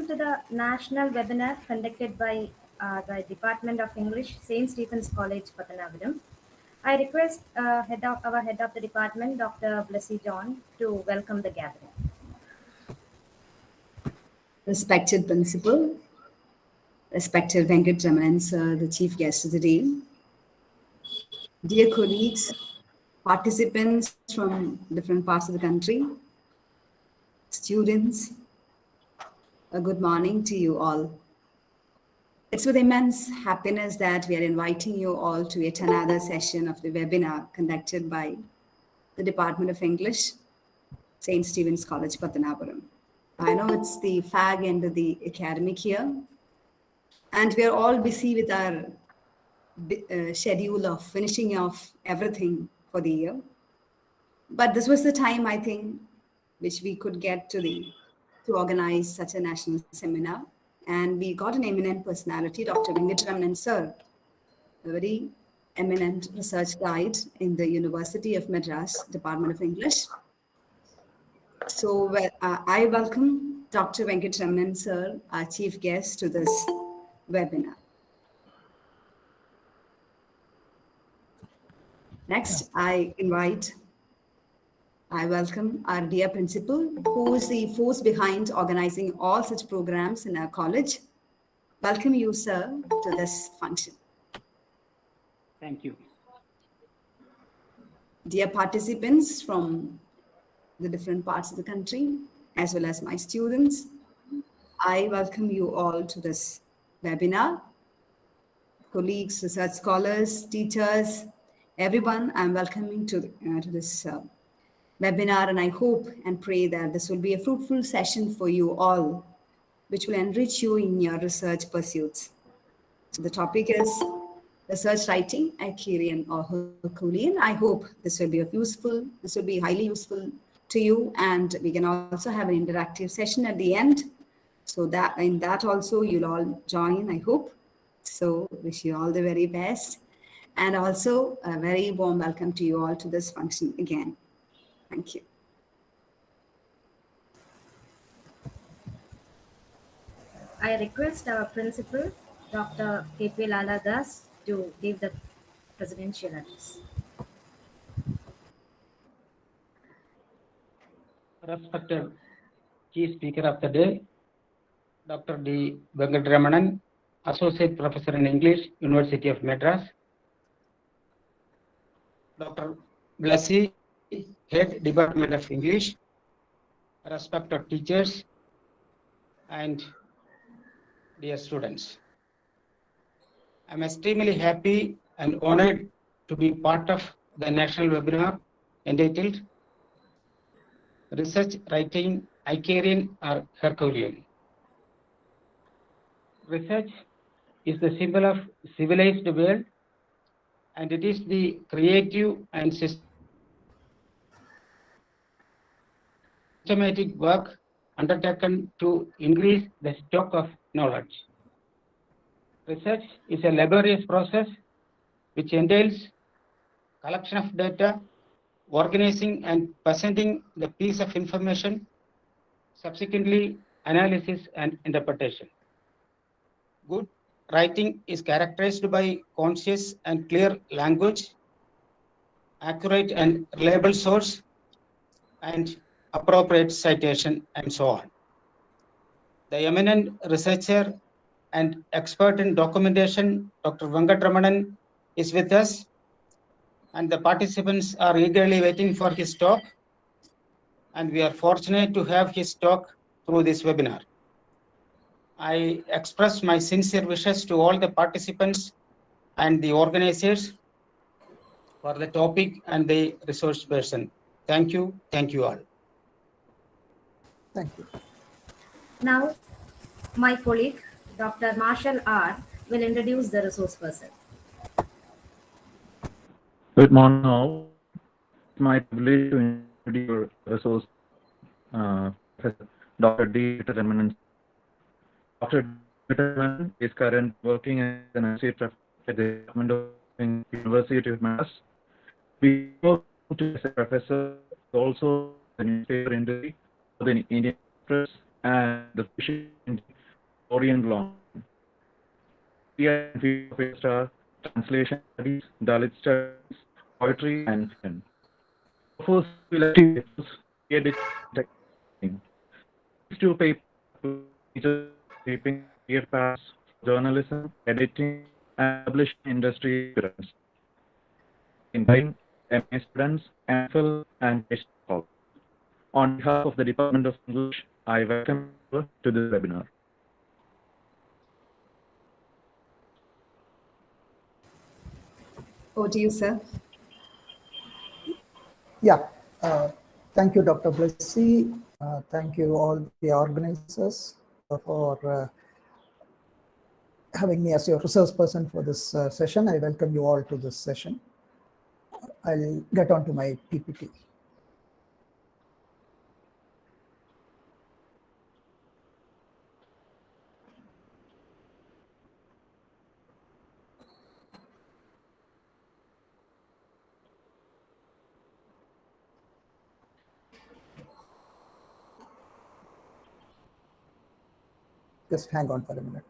Welcome to the national webinar conducted by the Department of English, St. Stephen's College, Pathanapuram. I request our head of the department, Dr. Blessy John, to welcome the gathering. Respected Principal, respected Venkataramanan sir, the chief guest of the day, dear colleagues, participants from different parts of the country, students, a good morning to you all. It's with immense happiness that we are inviting you all to yet another session of the webinar conducted by the Department of English, St. Stephen's College, Pathanapuram. I know it's the fag end of the academic year, and we are all busy with our schedule of finishing off everything for the year. But this was the time, I think, which we could get to organize such a national seminar. And we got an eminent personality, Dr. Venkataramanan sir, a very eminent research guide in the University of Madras, Department of English. So I welcome Dr. Venkataramanan sir, our chief guest, to this webinar. Next, I welcome our dear principal, who is the force behind organizing all such programs in our college. Welcome you, sir, to this function. Thank you. Dear participants from the different parts of the country, as well as my students, I welcome you all to this webinar. Colleagues, research scholars, teachers, everyone, I'm welcoming to this webinar, and I hope and pray that this will be a fruitful session for you all, which will enrich you in your research pursuits. So the topic is research writing, Icarian or Herculean. I hope this will be highly useful to you, and we can also have an interactive session at the end. So that in that also you'll all join, I hope. So wish you all the very best. And also a very warm welcome to you all to this function again. Thank you. I request our principal, Dr. K.P. Laladas, to give the presidential address. Respected Chief Speaker of the Day, Dr. D. Venkataramanan, Associate Professor in English, University of Madras, Dr. Blessy, Head Department of English, respected teachers, and dear students. I'm extremely happy and honored to be part of the national webinar entitled Research Writing Icarian or Herculean. Research is the symbol of civilized world, and it is the creative and systematic work undertaken to increase the stock of knowledge. Research is a laborious process which entails collection of data, organizing and presenting the piece of information, subsequently analysis and interpretation. Good writing is characterized by conscious and clear language, accurate and reliable source, and appropriate citation, and so on. The eminent researcher and expert in documentation, Dr. Venkataramanan, is with us, and the participants are eagerly waiting for his talk, and we are fortunate to have his talk through this webinar. I express my sincere wishes to all the participants and the organizers for the topic and the resource person. Thank you all. Thank you. Now, my colleague, Dr. Marshall R., will introduce the resource person. Good morning all. It's my privilege to introduce your resource, Professor Dr. D. Venkataramanan. Dr. Venkataramanan is currently working as an associate professor at the Department of University of Madras. Before to as a professor, also the newspaper industry, the Indian press, and the fishing Orient Law, translation studies, Dalit studies, poetry, and fiction. First, we'll activate edit technique. These two papers feature shaping career paths, journalism, editing, and publishing industry experience. In writing, MA students, MPhil, and PhD scholars. On behalf of the Department of English, I welcome you to this webinar. Over to you, sir. Yeah, thank you, Dr. Blessy. Thank you all the organizers for having me as your resource person for this session. I welcome you all to this session. I'll get on to my PPT. Just hang on for a minute.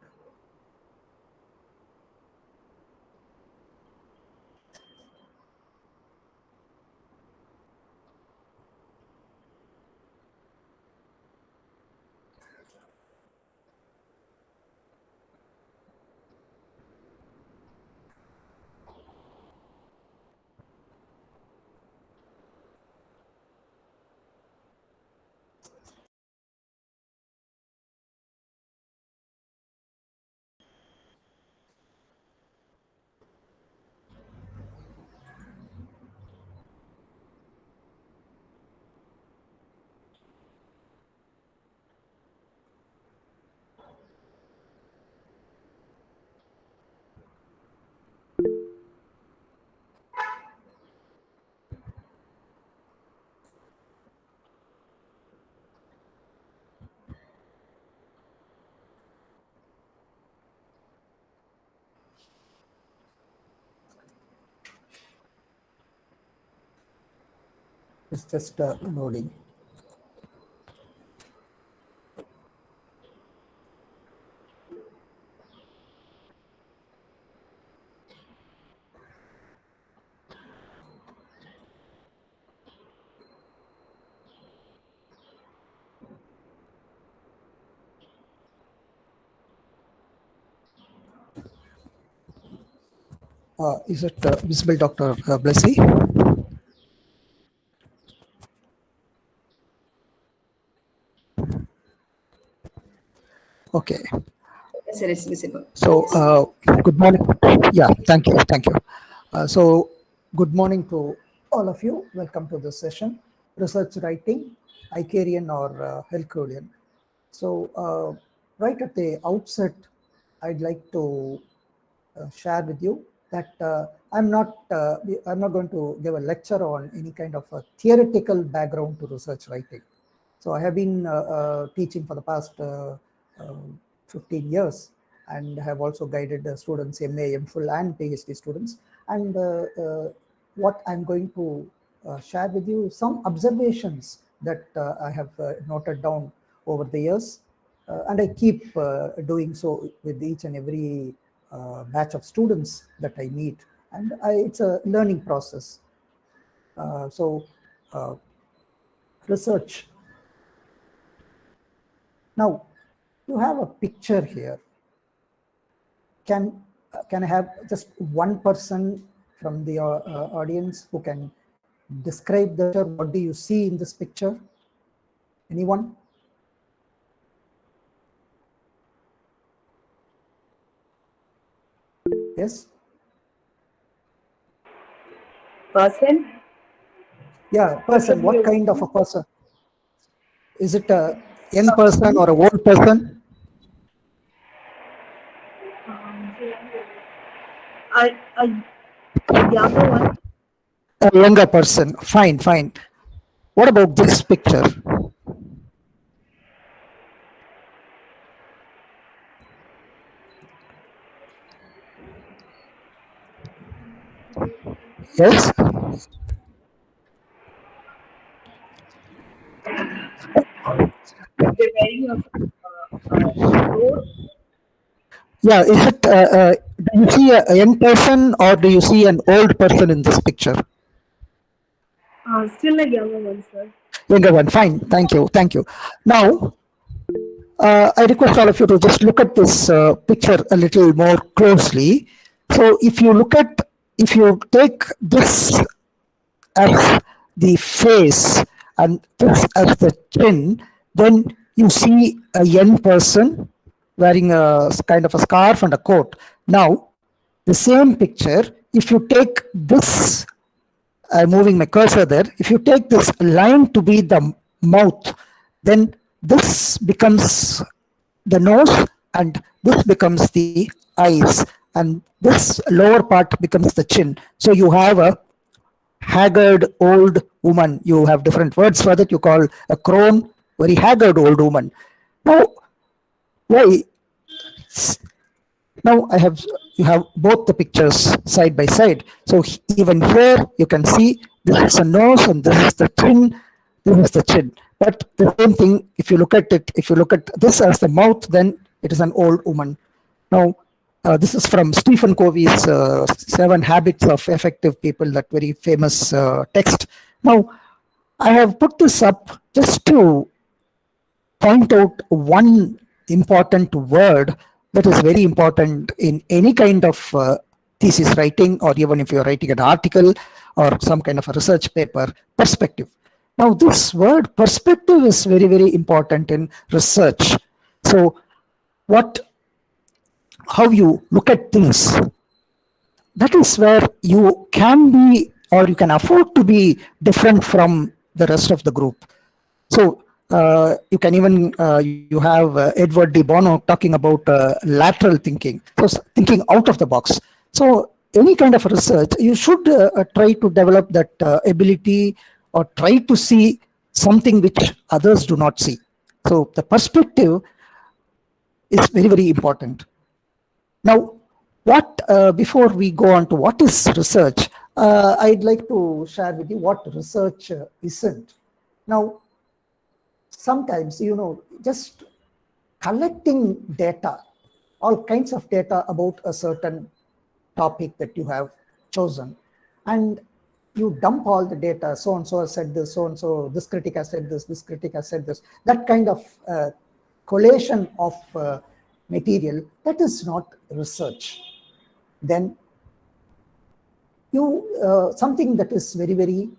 It's just loading. Is it visible, Dr. Blessy? Okay. Yes, sir, it's visible. So, good morning. Yeah, thank you. Thank you. So, good morning to all of you. Welcome to this session, Research Writing, Icarian or Herculean. So, right at the outset, I'd like to share with you that I'm not going to give a lecture on any kind of a theoretical background to research writing. So I have been teaching for the past 15 years and have also guided students, MA, MPhil and PhD students. And what I'm going to share with you is some observations that I have noted down over the years. And I keep doing so with each and every batch of students that I meet. And it's a learning process. Research. Now, you have a picture here. Can I have just one person from the audience who can describe the picture? What do you see in this picture? Anyone? Yes? Person? Yeah, person. What kind of a person? Is it a young person or a old person? A younger one. A younger person. Fine, fine. What about this picture? Yes? They're wearing a coat Yeah, is it, do you see a young person or do you see an old person in this picture? Still a younger one, sir. Younger one, fine, thank you, thank you. Now, I request all of you to just look at this picture a little more closely. So if you take this as the face and this as the chin, then you see a young person wearing a kind of a scarf and a coat. Now, the same picture, if you take this, moving my cursor there, if you take this line to be the mouth, then this becomes the nose and this becomes the eyes and this lower part becomes the chin. So you have a haggard old woman. You have different words for that. You call a crone, very haggard old woman. Now, why? Now you have both the pictures side by side. So even here you can see this is a nose and this is the chin. This is the chin. But the same thing, if you look at it, if you look at this as the mouth, then it is an old woman. Now, this is from Stephen Covey's 7 Habits of Effective People, that very famous text. Now, I have put this up just to point out one important word that is very important in any kind of thesis writing, or even if you're writing an article or some kind of a research paper: perspective. Now, this word perspective is very, very important in research. So, how you look at things, that is where you can be, or you can afford to be, different from the rest of the group. So you can even, you have Edward de Bono talking about lateral thinking, so thinking out of the box. So any kind of research, you should try to develop that ability, or try to see something which others do not see. So the perspective is very, very important. Now, before we go on to what is research, I'd like to share with you what research isn't. Now, sometimes, just collecting data, all kinds of data about a certain topic that you have chosen, and you dump all the data, so-and-so has said this, so-and-so, this critic has said this critic has said this, that kind of collation of material, that is not research. Then something that is very, very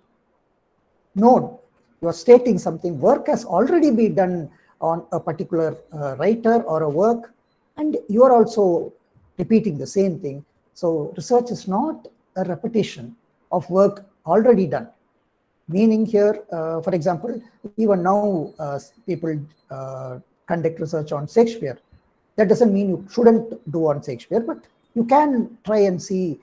known, you are stating something, work has already been done on a particular writer or a work, and you are also repeating the same thing. So research is not a repetition of work already done. Meaning here, for example, even now people conduct research on Shakespeare. That doesn't mean you shouldn't do on Shakespeare, but you can try and see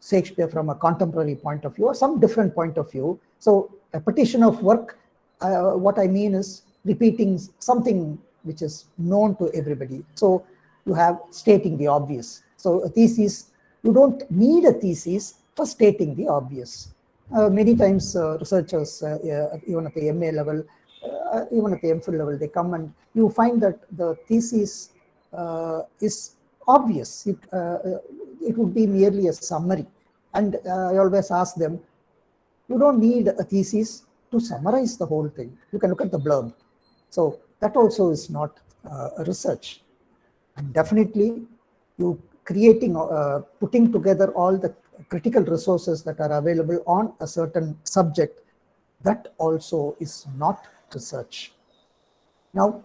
Shakespeare from a contemporary point of view or some different point of view. So repetition of work, what I mean is repeating something which is known to everybody. So you have stating the obvious. So a thesis, you don't need a thesis for stating the obvious. Many times researchers, even at the MA level, even at the MPhil level, they come and you find that the thesis is obvious. It would be merely a summary. And I always ask them, you don't need a thesis to summarize the whole thing. You can look at the blurb. So that also is not a research. And definitely you putting together all the critical resources that are available on a certain subject, that also is not research. Now,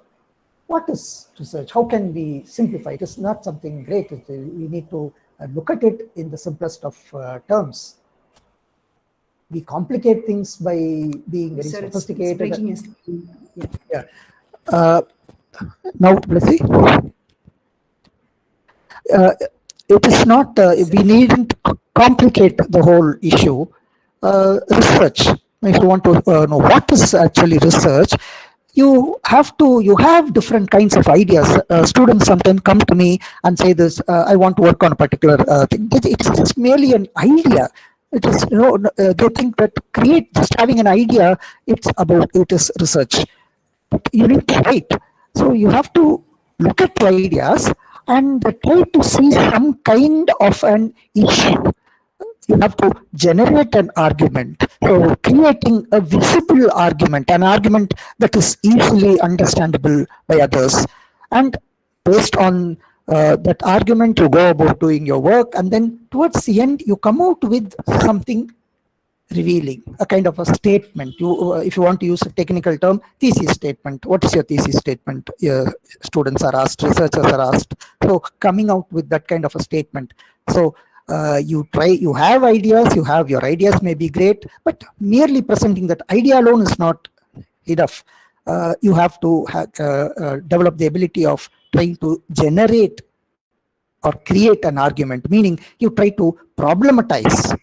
what is research? How can we simplify it? It's not something great. We need to look at it in the simplest of terms. We complicate things by being very sophisticated. Yeah. Now, let's see. It is not, we needn't complicate the whole issue. Research, if you want to know what is actually research, you have different kinds of ideas. Students sometimes come to me and say this, I want to work on a particular thing. It's merely an idea. It is, they think that just having an idea, it is research. But you need to write. So you have to look at the ideas and try to see some kind of an issue. You have to generate an argument. So creating a visible argument, an argument that is easily understandable by others. And based on that argument, you go about doing your work, and then towards the end, you come out with something revealing, a kind of a statement. You, if you want to use a technical term, thesis statement. What is your thesis statement? Students are asked, researchers are asked. So coming out with that kind of a statement. So you have ideas, your ideas may be great, but merely presenting that idea alone is not enough. You have to develop the ability of trying to generate or create an argument, meaning you try to problematize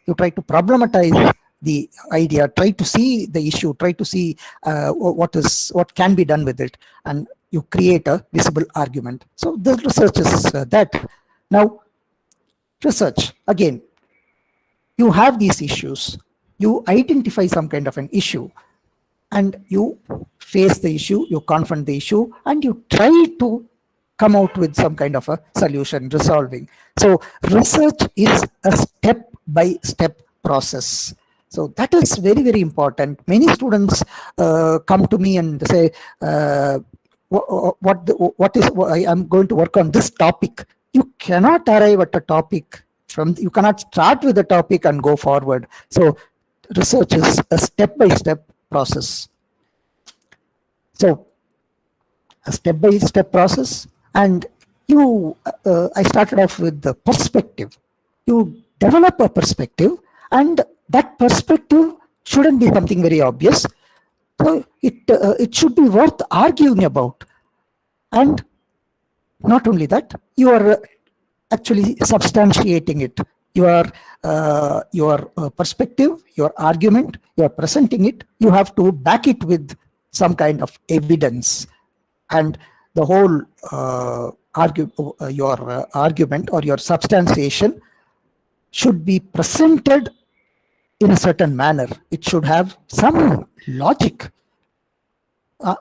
the idea, try to see the issue, try to see what can be done with it, and you create a visible argument. So the research is that. Now, research, again, you have these issues, you identify some kind of an issue, and you face the issue, you confront the issue, and you try to come out with some kind of a solution, resolving. So research is a step-by-step process. So that is very, very important. Many students come to me and say, I'm going to work on this topic. You cannot arrive at a topic you cannot start with a topic and go forward. So research is a step-by-step process. So a step-by-step process, and I started off with the perspective. You develop a perspective, and that perspective shouldn't be something very obvious. So it should be worth arguing about. And not only that, you are actually substantiating it. Your perspective, your argument, you are presenting it. You have to back it with some kind of evidence, and the whole your argument or your substantiation should be presented in a certain manner. It should have some logic.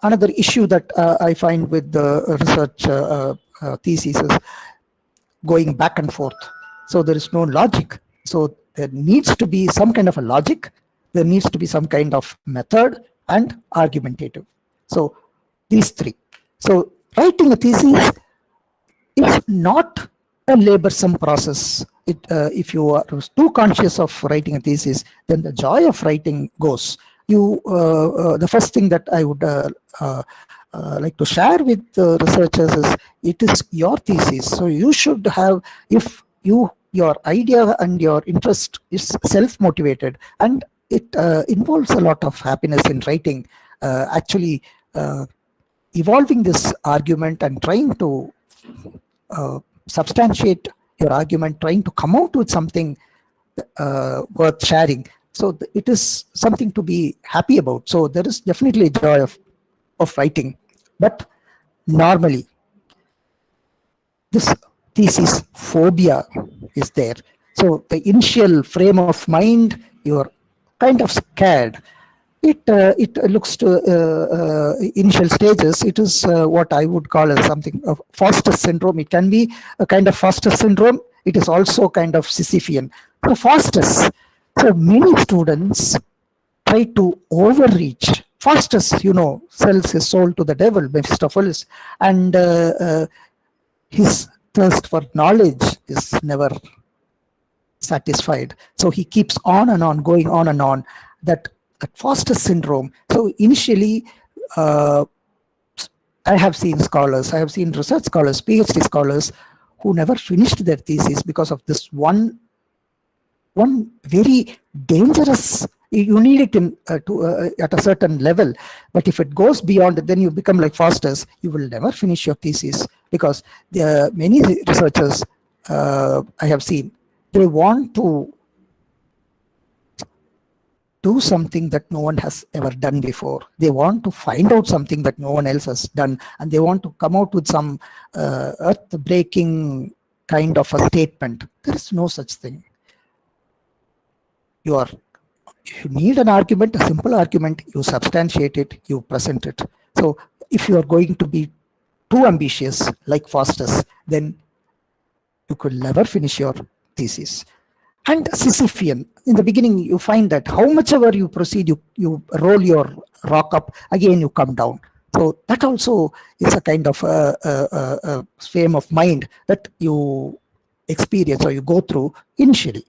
Another issue that I find with the research thesis is going back and forth. So there is no logic. So there needs to be some kind of a logic. There needs to be some kind of method and argumentative. So these three. So writing a thesis is not a laborsome process. If you are too conscious of writing a thesis, then the joy of writing goes. The first thing that I would like to share with researchers is it is your thesis. So you should have, if your idea and your interest is self-motivated, and it involves a lot of happiness in writing, actually evolving this argument and trying to substantiate your argument, trying to come out with something worth sharing. So it is something to be happy about. So there is definitely a joy of writing. But normally, this thesis phobia is there. So the initial frame of mind, you're kind of scared. It looks to initial stages. It is what I would call as something of Foster syndrome. It can be a kind of Foster syndrome. It is also kind of Sisyphean. So Foster's. So many students try to overreach. Faustus, sells his soul to the devil, Mephistopheles, and his thirst for knowledge is never satisfied. So he keeps on and on, going on and on. That Foster syndrome. So initially, I have seen scholars, I have seen research scholars, PhD scholars, who never finished their thesis because of this one very dangerous. You need it at a certain level, but if it goes beyond, then you become like Foster's. You will never finish your thesis, because there are many researchers I have seen, they want to do something that no one has ever done before. They want to find out something that no one else has done, and they want to come out with some earth-breaking kind of a statement. There is no such thing. You need an argument, a simple argument, you substantiate it, you present it. So if you are going to be too ambitious like Foster's, then you could never finish your thesis. And Sisyphean, in the beginning, you find that how much ever you proceed, you roll your rock up, again you come down. So that also is a kind of a frame of mind that you experience or you go through initially.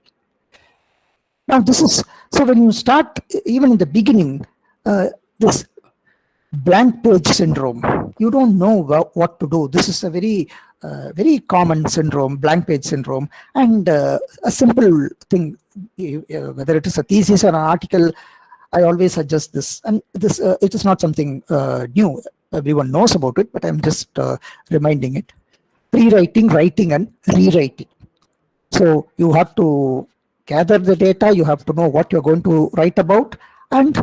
Now this is, so when you start, even in the beginning, this blank page syndrome, you don't know what to do. This is a very common syndrome, blank page syndrome. And a simple thing, whether it is a thesis or an article, I always suggest this. And this it is not something new. Everyone knows about it, but I'm just reminding it. Pre-writing, writing, and rewriting. So you have to gather the data, you have to know what you're going to write about, and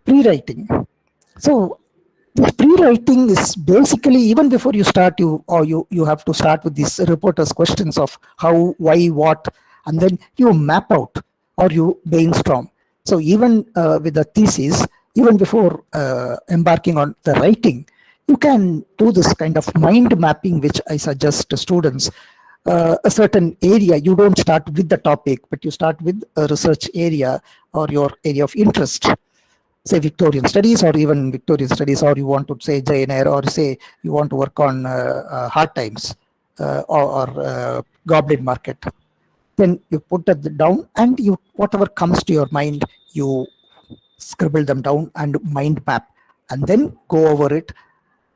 pre-writing. So this pre-writing is basically, even before you start, you have to start with these reporters' questions of how, why, what, and then you map out or you brainstorm. So even with the thesis, even before embarking on the writing, you can do this kind of mind mapping, which I suggest to students. A certain area, you don't start with the topic, but you start with a research area or your area of interest. Say Victorian studies, or even Victorian studies, or you want to say Jain era, or say you want to work on hard times or goblin market. Then you put that down, and you, whatever comes to your mind, you scribble them down and mind map, and then go over it.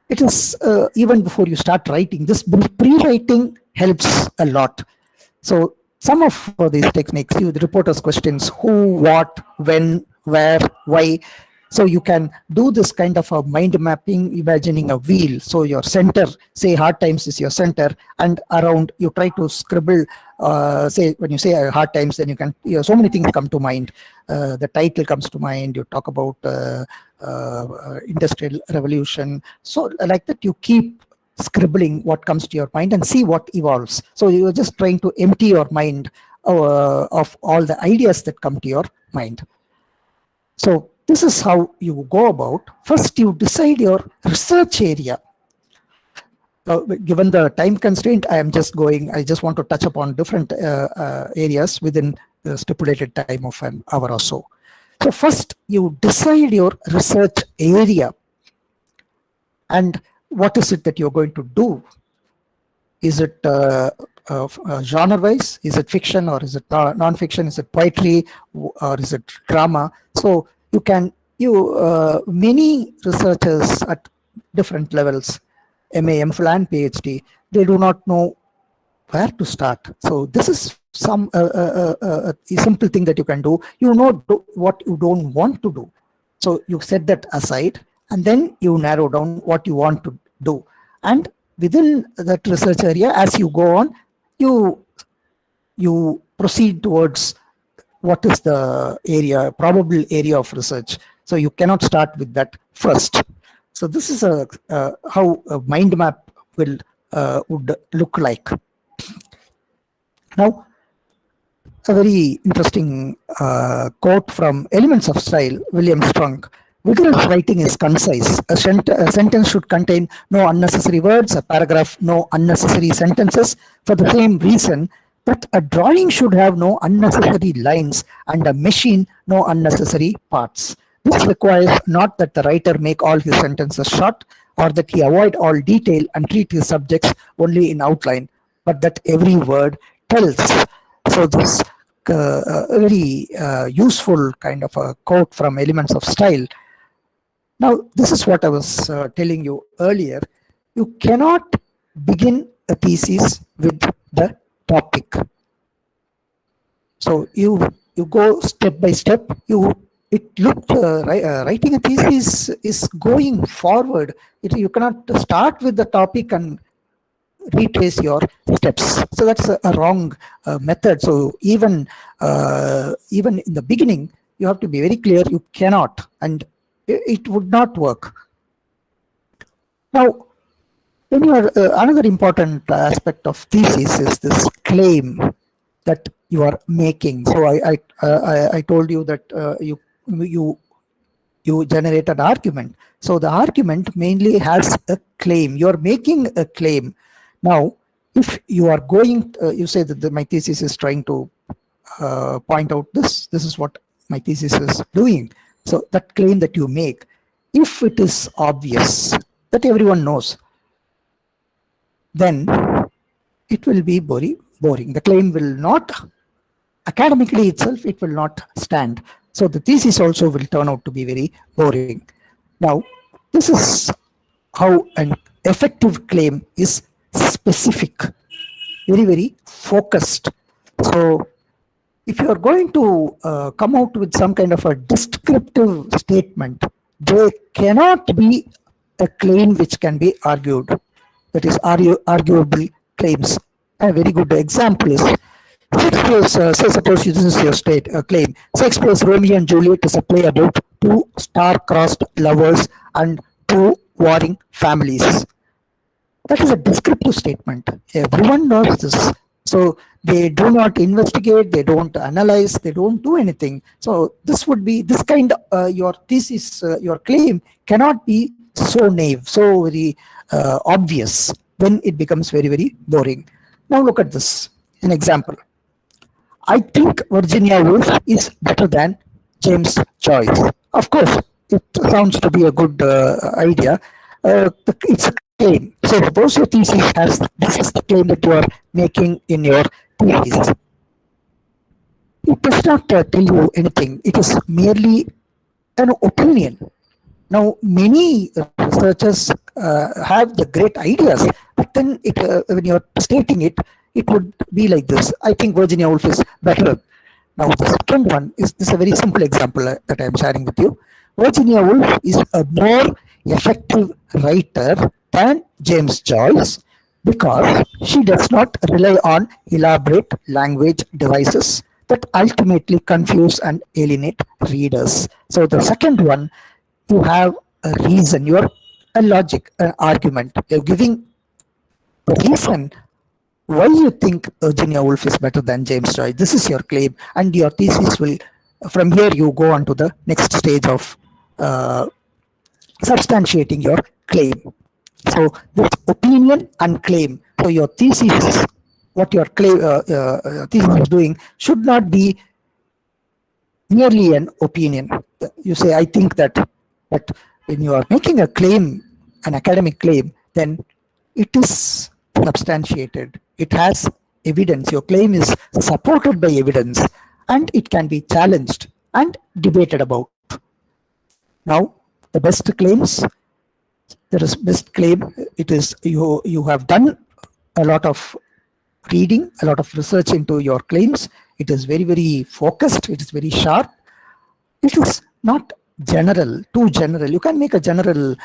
It is even before you start writing, this pre-writing helps a lot. So some of these techniques, the reporters' questions, who, what, when, where, why. So you can do this kind of a mind mapping, imagining a wheel. So your center, say hard times is your center, and around you try to scribble, say when you say hard times, then you can, so many things come to mind. The title comes to mind, you talk about industrial revolution. So like that, you keep scribbling what comes to your mind and see what evolves. So you're just trying to empty your mind of all the ideas that come to your mind. So this is how you go about. First, you decide your research area. Given the time constraint, I just want to touch upon different areas within the stipulated time of an hour or so. So first, you decide your research area. And what is it that you're going to do? Is it genre-wise? Is it fiction, or is it non-fiction? Is it poetry, or is it drama? So you can, many researchers at different levels, MA, MPhil, and PhD, they do not know where to start. So this is some a simple thing that you can do. You know what you don't want to do. So you set that aside, and then you narrow down what you want to do. And within that research area, as you go on, you proceed towards what is the area, probable area of research. So you cannot start with that first. So this is how a mind map would look like. Now, a very interesting quote from Elements of Style, William Strunk. Vigorous writing is concise. A sentence should contain no unnecessary words, a paragraph no unnecessary sentences. For the same reason, that a drawing should have no unnecessary lines, and a machine no unnecessary parts. This requires not that the writer make all his sentences short, or that he avoid all detail and treat his subjects only in outline, but that every word tells. So this very useful kind of a quote from Elements of Style. Now, this is what I was telling you earlier. You cannot begin a thesis with the topic. So you go step by step. Writing a thesis is going forward. You cannot start with the topic and retrace your steps. So that's a wrong method. So even in the beginning, you have to be very clear. You cannot, and it would not work. Now, when you are, another important aspect of thesis is this claim that you are making. So I told you that you generate an argument. So the argument mainly has a claim. You are making a claim. Now, if you are going, you say that my thesis is trying to point out this is what my thesis is doing. So that claim that you make, if it is obvious that everyone knows, then it will be boring. The claim will not, academically itself, it will not stand. So the thesis also will turn out to be very boring. Now, this is how an effective claim is specific, very, very focused. So if you are going to come out with some kind of a descriptive statement, there cannot be a claim which can be argued. That is arguable claims. A very good example is, say suppose this is your claim. Shakespeare's Romeo and Juliet is a play about two star-crossed lovers and two warring families. That is a descriptive statement. Everyone knows this. So they do not investigate, they don't analyze, they don't do anything. So this would be this kind of your thesis, your claim cannot be so naive, so very obvious. Then it becomes very, very boring. Now look at this, an example. I think Virginia Woolf is better than James Joyce. Of course, it sounds to be a good idea. It's a claim. So suppose your thesis has, this is the claim that you are making in your thesis. It does not tell you anything. It is merely an opinion. Now, many researchers have the great ideas, but then when you're stating it, it would be like this. I think Virginia Woolf is better. Now, the second one is this, a very simple example that I'm sharing with you. Virginia Woolf is a more effective writer than James Joyce because she does not rely on elaborate language devices that ultimately confuse and alienate readers. So the second one, you have a reason, you're a logic, an argument. You're giving a reason why you think Virginia Woolf is better than James Joyce. This is your claim, and your thesis will, from here you go on to the next stage of substantiating your claim. So this opinion and claim. So your thesis, what your claim thesis is doing, should not be merely an opinion. You say, I think that, but when you are making a claim, an academic claim, then it is substantiated. It has evidence. Your claim is supported by evidence, and it can be challenged and debated about. Now, the best claims, there is best claim. It is you have done a lot of reading, a lot of research into your claims. It is very, very focused. It is very sharp. It is not general, too general. You can make a general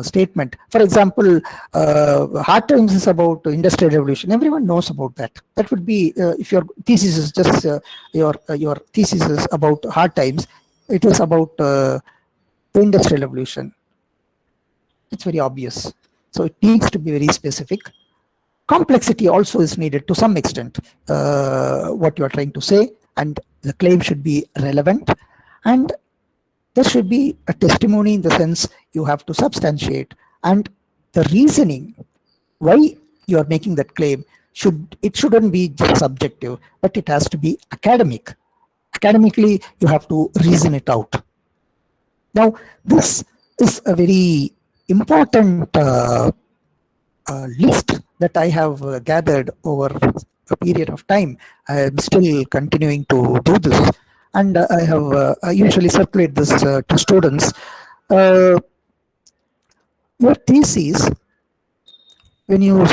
statement. For example, hard times is about industrial revolution. Everyone knows about that. That would be if your thesis is just your thesis is about hard times. It is about the industrial revolution. It's very obvious. So it needs to be very specific. Complexity also is needed to some extent. What you are trying to say, and the claim should be relevant, and there should be a testimony in the sense you have to substantiate, and the reasoning why you are making that claim shouldn't be just subjective, but it has to be academic. Academically, you have to reason it out. Now, this is a very important list that I have gathered over a period of time. I am still continuing to do this. And I usually circulate this to students. Your thesis, when you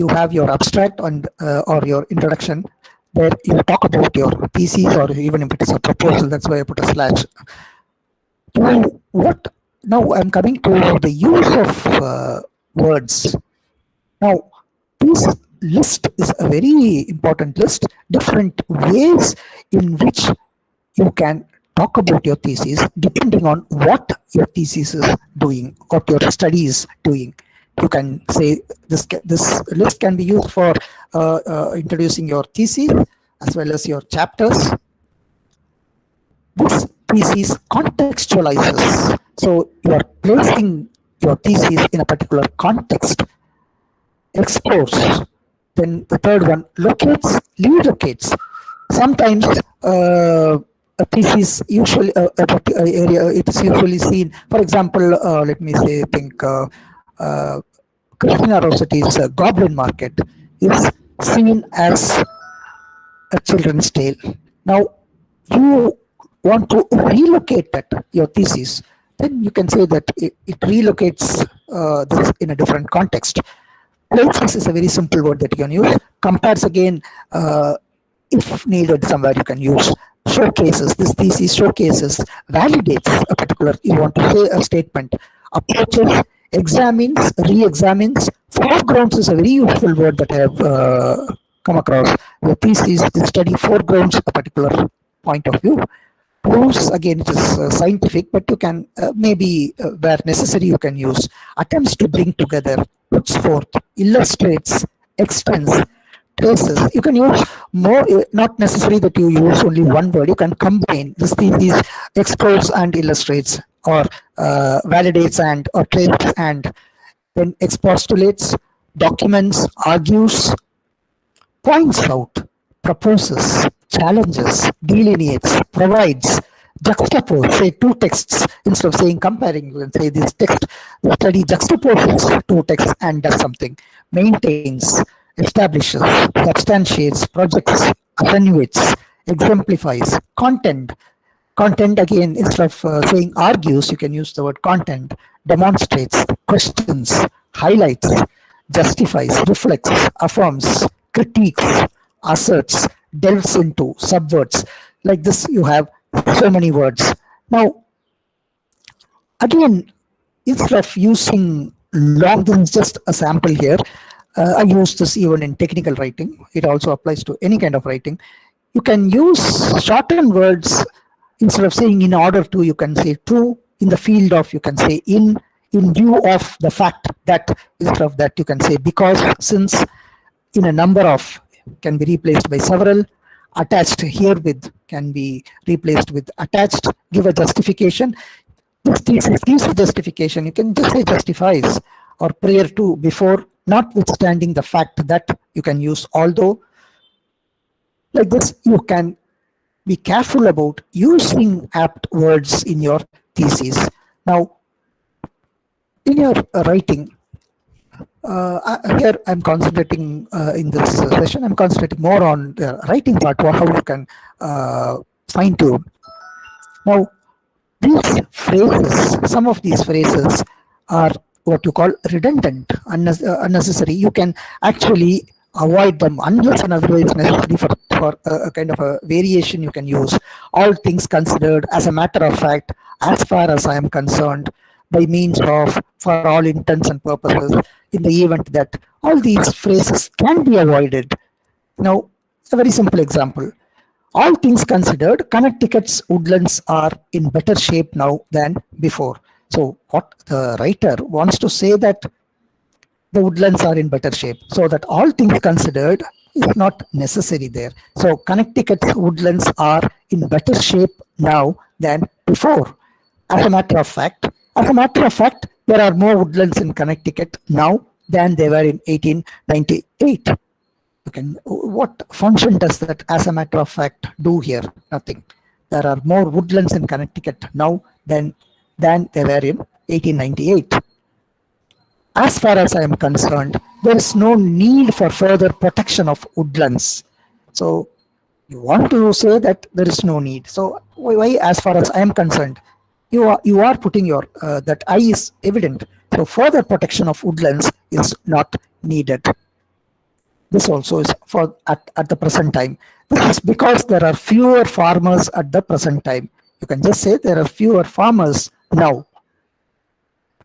have your abstract and or your introduction, where you talk about your thesis, or even if it is a proposal, that's why I put a slash. Now I'm coming to the use of words. Now, this list is a very important list. Different ways in which you can talk about your thesis depending on what your thesis is doing, what your study is doing. You can say this list can be used for introducing your thesis as well as your chapters. This thesis contextualizes. So you are placing your thesis in a particular context, explores Then the third one, locates, relocates. Sometimes a thesis usually a particular area it is usually seen. For example, let me say, think Krishna Rosetti's Goblin Market is seen as a children's tale. Now, you want to relocate that your thesis, then you can say that it relocates this in a different context. Places is a very simple word that you can use. Compares again, if needed somewhere you can use. Showcases, this thesis showcases, validates a particular, you want to say a statement. Approaches, examines, re-examines. Foregrounds is a very useful word that I have come across. The thesis study foregrounds a particular point of view. Proofs, again, it is scientific, but you can maybe where necessary you can use. Attempts to bring together, puts forth, illustrates, extends, traces. You can use more, not necessary that you use only one word. You can combine this thesis, explores and illustrates, or validates and, or traces and, then expostulates, documents, argues, points out, proposes, challenges, delineates, provides, juxtapose, say two texts, instead of saying comparing, you can say this text, the study juxtaposes two texts and does something, maintains, establishes, substantiates, projects, attenuates, exemplifies, content. Content, again, instead of saying argues, you can use the word content, demonstrates, questions, highlights, justifies, reflects, affirms, critiques, asserts, delves into, subverts. Like this, you have so many words. Now, again, instead of using long, this is just a sample here. I use this even in technical writing. It also applies to any kind of writing. You can use shortened words. Instead of saying in order to, you can say to. In the field of, you can say in view of the fact that. Instead of that, you can say because, since. In a number of can be replaced by several. Attached, herewith can be replaced with attached. Give a justification. This thesis gives a justification. You can just say justifies, or prior to, before, notwithstanding the fact that. You can use although. Like this, you can be careful about using apt words in your thesis. Now, in your writing, here I'm concentrating in this session, I'm concentrating more on the writing part, how you can fine tune. Now, these phrases, some of these phrases are what you call redundant, unnecessary. You can actually avoid them unless and otherwise necessary for a kind of a variation you can use. All things considered, as a matter of fact, as far as I am concerned, by means of, for all intents and purposes, in the event that. All these phrases can be avoided. Now, a very simple example. All things considered, Connecticut's woodlands are in better shape now than before. So what the writer wants to say that the woodlands are in better shape. So that all things considered is not necessary there. So Connecticut's woodlands are in better shape now than before. As a matter of fact, there are more woodlands in Connecticut now than they were in 1898. What function does that as a matter of fact do here? Nothing. There are more woodlands in Connecticut now than they were in 1898. As far as I am concerned, there is no need for further protection of woodlands. So you want to say that there is no need. So why, as far as I am concerned, you are putting your that I is evident. So further protection of woodlands is not needed. This also is for at the present time. This is because there are fewer farmers at the present time. You can just say there are fewer farmers now.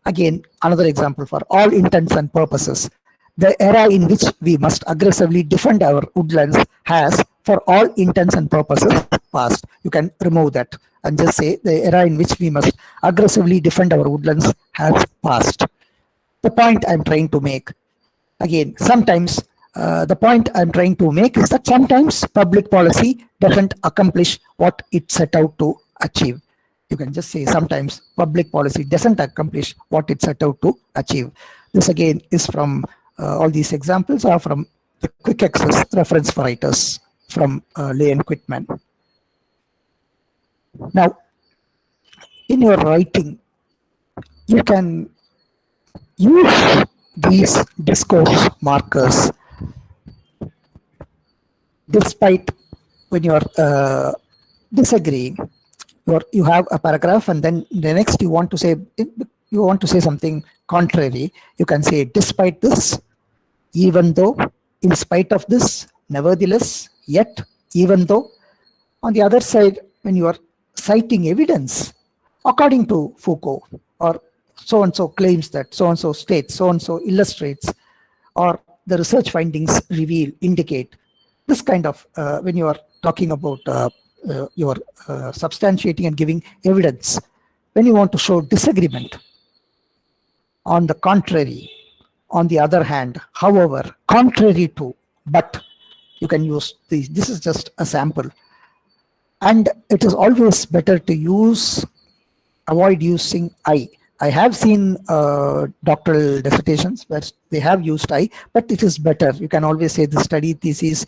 Again, another example for all intents and purposes. The era in which we must aggressively defend our woodlands has, for all intents and purposes, passed. You can remove that and just say the era in which we must aggressively defend our woodlands has passed. The point I'm trying to make, again, sometimes the point I'm trying to make is that sometimes public policy doesn't accomplish what it set out to achieve. You can just say sometimes public policy doesn't accomplish what it set out to achieve. This again is from all these examples are from the quick access reference for writers from Lay and Quitman. Now, in your writing, you can use these discourse markers despite when you are disagreeing. You have a paragraph, and then the next you want to say something contrary. You can say, despite this, even though, in spite of this, nevertheless, yet, even though. On the other side, when you are citing evidence, according to Foucault, or so and so claims that, so and so states, so and so illustrates, or the research findings reveal, indicate. This kind of, when you are talking about your substantiating and giving evidence, when you want to show disagreement, on the contrary, on the other hand, however, contrary to, but, you can use these. This is just a sample. And it is always better to avoid using I. I have seen doctoral dissertations where they have used I, but it is better. You can always say the study thesis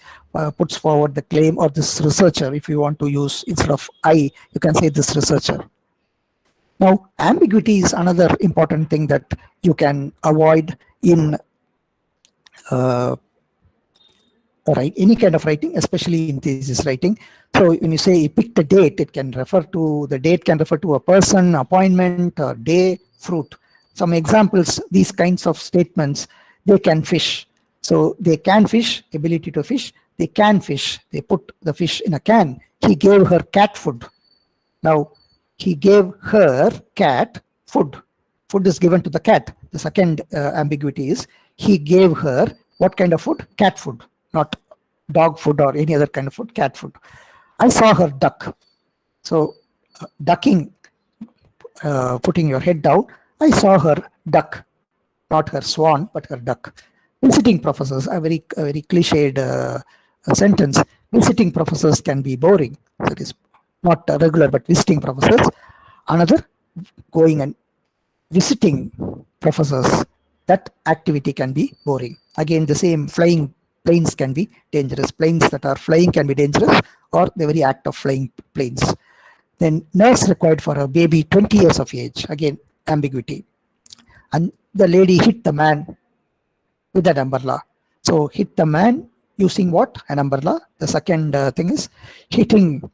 puts forward the claim, or this researcher. If you want to use, instead of I, you can say this researcher. Now, ambiguity is another important thing that you can avoid in any kind of writing, especially in thesis writing. So when you say pick the date, the date can refer to a person, appointment, or day, fruit. Some examples, these kinds of statements, they can fish. So they can fish, ability to fish, they can fish, they put the fish in a can. He gave her cat food. Now, he gave her cat food. Food is given to the cat. The second ambiguity is, he gave her what kind of food? Cat food, not dog food or any other kind of food, cat food. I saw her duck. So ducking, putting your head down, I saw her duck, not her swan, but her duck. Visiting professors, a very cliched sentence. Visiting professors can be boring. That is not regular, but visiting professors. Another, going and visiting professors, that activity can be boring. Again, the same, flying planes can be dangerous. Planes that are flying can be dangerous, or the very act of flying planes. Then nurse required for a baby 20 years of age. Again, ambiguity. And the lady hit the man with an umbrella. So hit the man using what? An umbrella. The second thing is hitting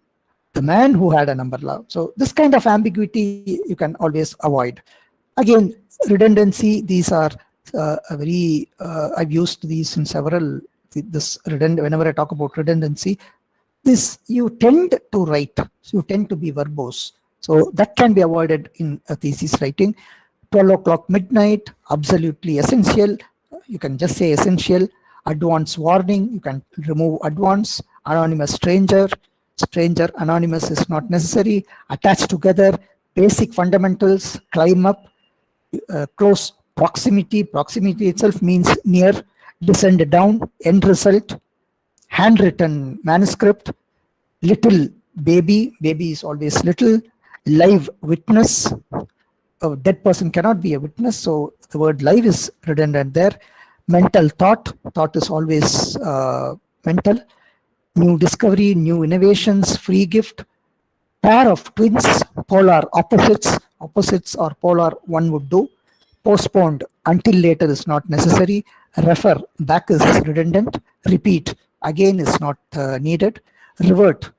the man who had an umbrella. So this kind of ambiguity you can always avoid. Again, redundancy. These are I've used these in several. Whenever I talk about redundancy, you tend to write. You tend to be verbose. So that can be avoided in a thesis writing. 12 o'clock midnight, absolutely essential. You can just say essential. Advance warning, you can remove advance. Anonymous stranger, anonymous is not necessary. Attach together, basic fundamentals, climb up, close proximity. Proximity itself means near. Descend down, end result, handwritten manuscript, little baby is always little, live witness. A dead person cannot be a witness, so the word live is redundant there. Mental thought is always mental. New discovery, new innovations, free gift. Pair of twins, polar opposites or polar, one would do. Postponed, until later is not necessary. Refer, back is redundant. Repeat, again is not needed. Revert,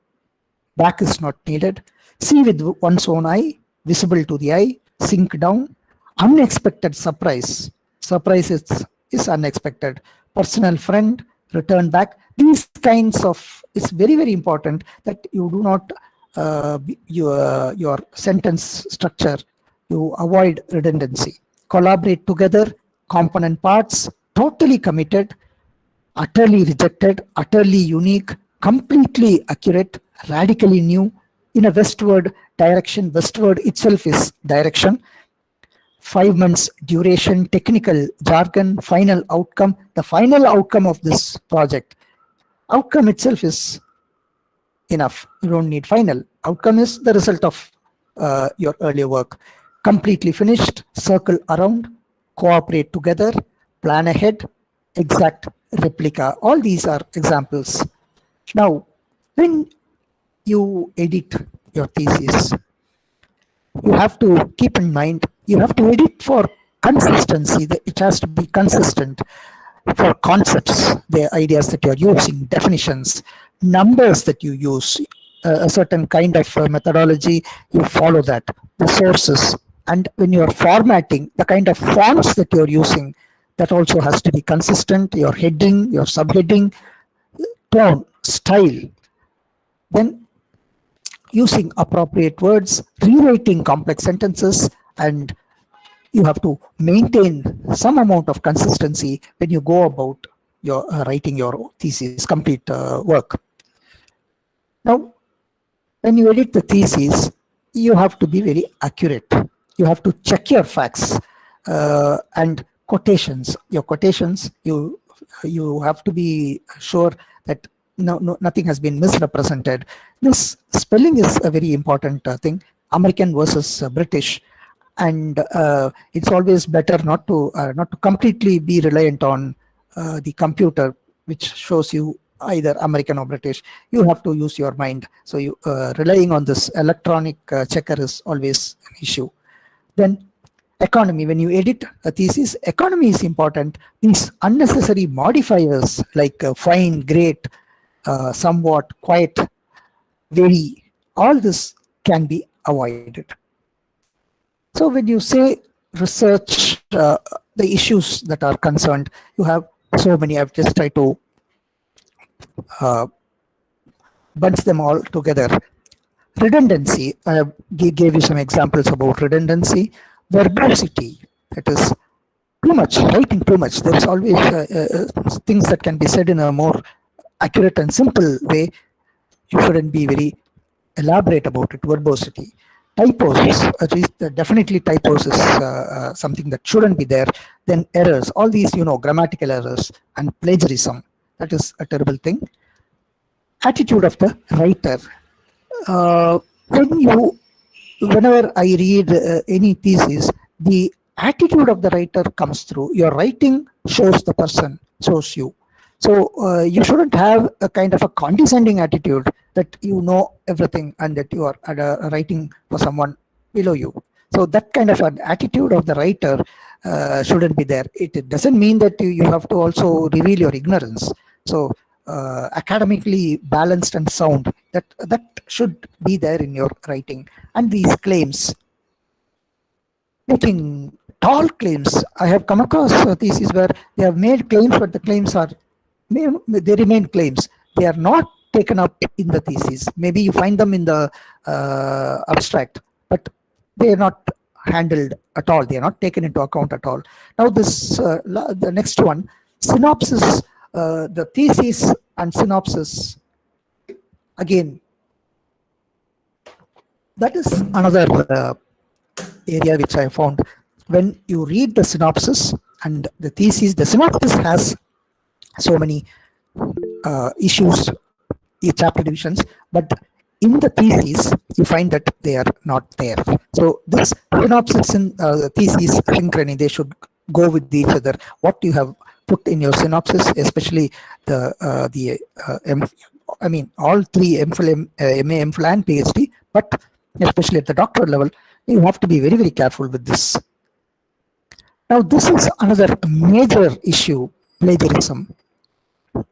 back is not needed. See with one's own eye, visible to the eye. Sink down. Unexpected surprise is unexpected. Personal friend, return back. These kinds of, it's very, very important that you do not, your sentence structure, you avoid redundancy. Collaborate together, component parts, totally committed, utterly rejected, utterly unique, completely accurate, radically new, in a westward direction. Westward itself is direction. 5 months duration, technical jargon, final outcome. The final outcome of this project. Outcome itself is enough. You don't need final. Outcome is the result of your earlier work. Completely finished, circle around, cooperate together, plan ahead, exact replica. All these are examples. Now, when you edit your thesis, you have to keep in mind, you have to edit for consistency. It has to be consistent for concepts, the ideas that you're using, definitions, numbers that you use, a certain kind of methodology, you follow that, the sources. And when you're formatting, the kind of fonts that you're using, that also has to be consistent, your heading, your subheading, tone, style. Then using appropriate words, rewriting complex sentences, and you have to maintain some amount of consistency when you go about your writing your thesis, complete work. Now, when you edit the thesis, you have to be very accurate. You have to check your facts and quotations. Your quotations, you have to be sure that nothing has been misrepresented. This spelling is a very important thing. American versus British. And it's always better not to completely be reliant on the computer, which shows you either American or British. You have to use your mind. So you relying on this electronic checker is always an issue. Then economy. When you edit a thesis, economy is important. These unnecessary modifiers like fine, great, somewhat, quite, very, all this can be avoided. So when you say research, the issues that are concerned, you have so many. I've just tried to bunch them all together. Redundancy, I gave you some examples about redundancy. Verbosity, that is too much, writing too much. There's always things that can be said in a more accurate and simple way. You shouldn't be very elaborate about it. Verbosity. Typos, at least definitely typos is something that shouldn't be there. Then errors, all these, grammatical errors, and plagiarism, that is a terrible thing. Attitude of the writer. Whenever I read any thesis, the attitude of the writer comes through. Your writing shows the person, shows you. So you shouldn't have a kind of a condescending attitude that you know everything and that you are writing for someone below you. So that kind of an attitude of the writer shouldn't be there. It doesn't mean that you have to also reveal your ignorance. So academically balanced and sound, that should be there in your writing. And these claims, making tall claims. I have come across theses where they have made claims, but the claims they remain claims. They are not taken up in the thesis. Maybe you find them in the abstract, but they are not handled at all. They are not taken into account at all. Now the next one, synopsis, the thesis and synopsis. Again, that is another area which I found. When you read the synopsis and the thesis, the synopsis has so many issues, chapter divisions, but in the thesis you find that they are not there. So this synopsis and thesis synchrony, they should go with each other. What you have put in your synopsis, especially all three MPhil, MA, MPhil and PhD, but especially at the doctoral level, you have to be very, very careful with this. Now this is another major issue, plagiarism,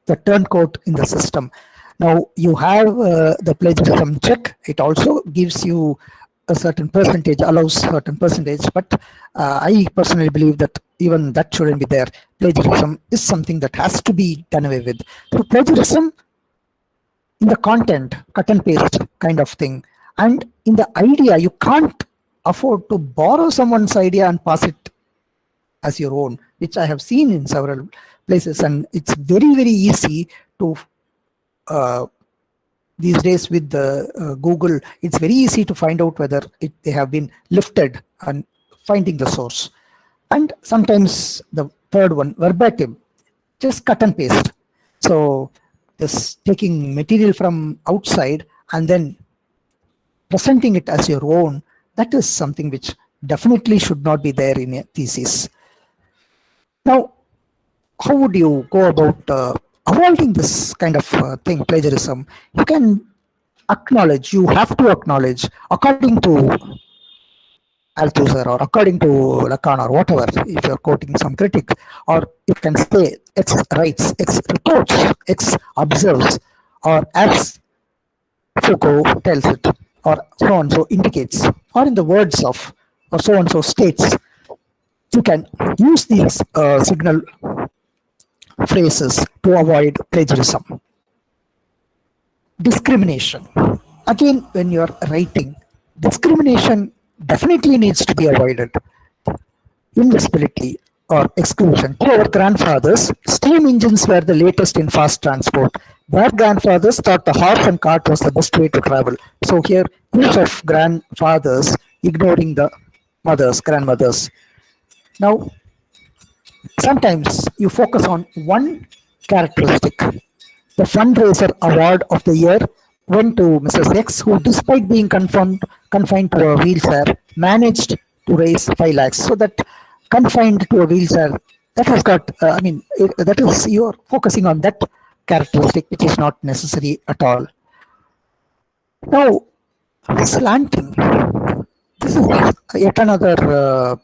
the turncoat in the system. Now you have the plagiarism check. It also gives you a certain percentage, allows certain percentage, but I personally believe that even that shouldn't be there. Plagiarism is something that has to be done away with. So plagiarism in the content, cut and paste kind of thing, and in the idea, you can't afford to borrow someone's idea and pass it as your own, which I have seen in several places, and it's very, very easy to these days with the Google, it's very easy to find out whether they have been lifted and finding the source. And sometimes the third one, verbatim, just cut and paste. So this taking material from outside and then presenting it as your own, that is something which definitely should not be there in a thesis. Now, how would you go about avoiding this kind of thing, plagiarism? You can acknowledge, you have to acknowledge, according to Althusser or according to Lacan or whatever, if you're quoting some critic, or you can say X writes, X reports, X observes, or as Foucault tells it, or so and so indicates, or in the words of, or so and so states. You can use these signal phrases to avoid plagiarism. Discrimination. Again, when you're writing, discrimination definitely needs to be avoided. Invisibility or exclusion. To our grandfathers, steam engines were the latest in fast transport. Their grandfathers thought the horse and cart was the best way to travel. So here, use of grandfathers ignoring the mothers, grandmothers. Now, sometimes you focus on one characteristic. The fundraiser award of the year went to Mrs. X, who, despite being confined to a wheelchair, managed to raise 5 lakhs. So that confined to a wheelchair, that has got, that is, you're focusing on that characteristic, which is not necessary at all. Now, slanting. This is yet another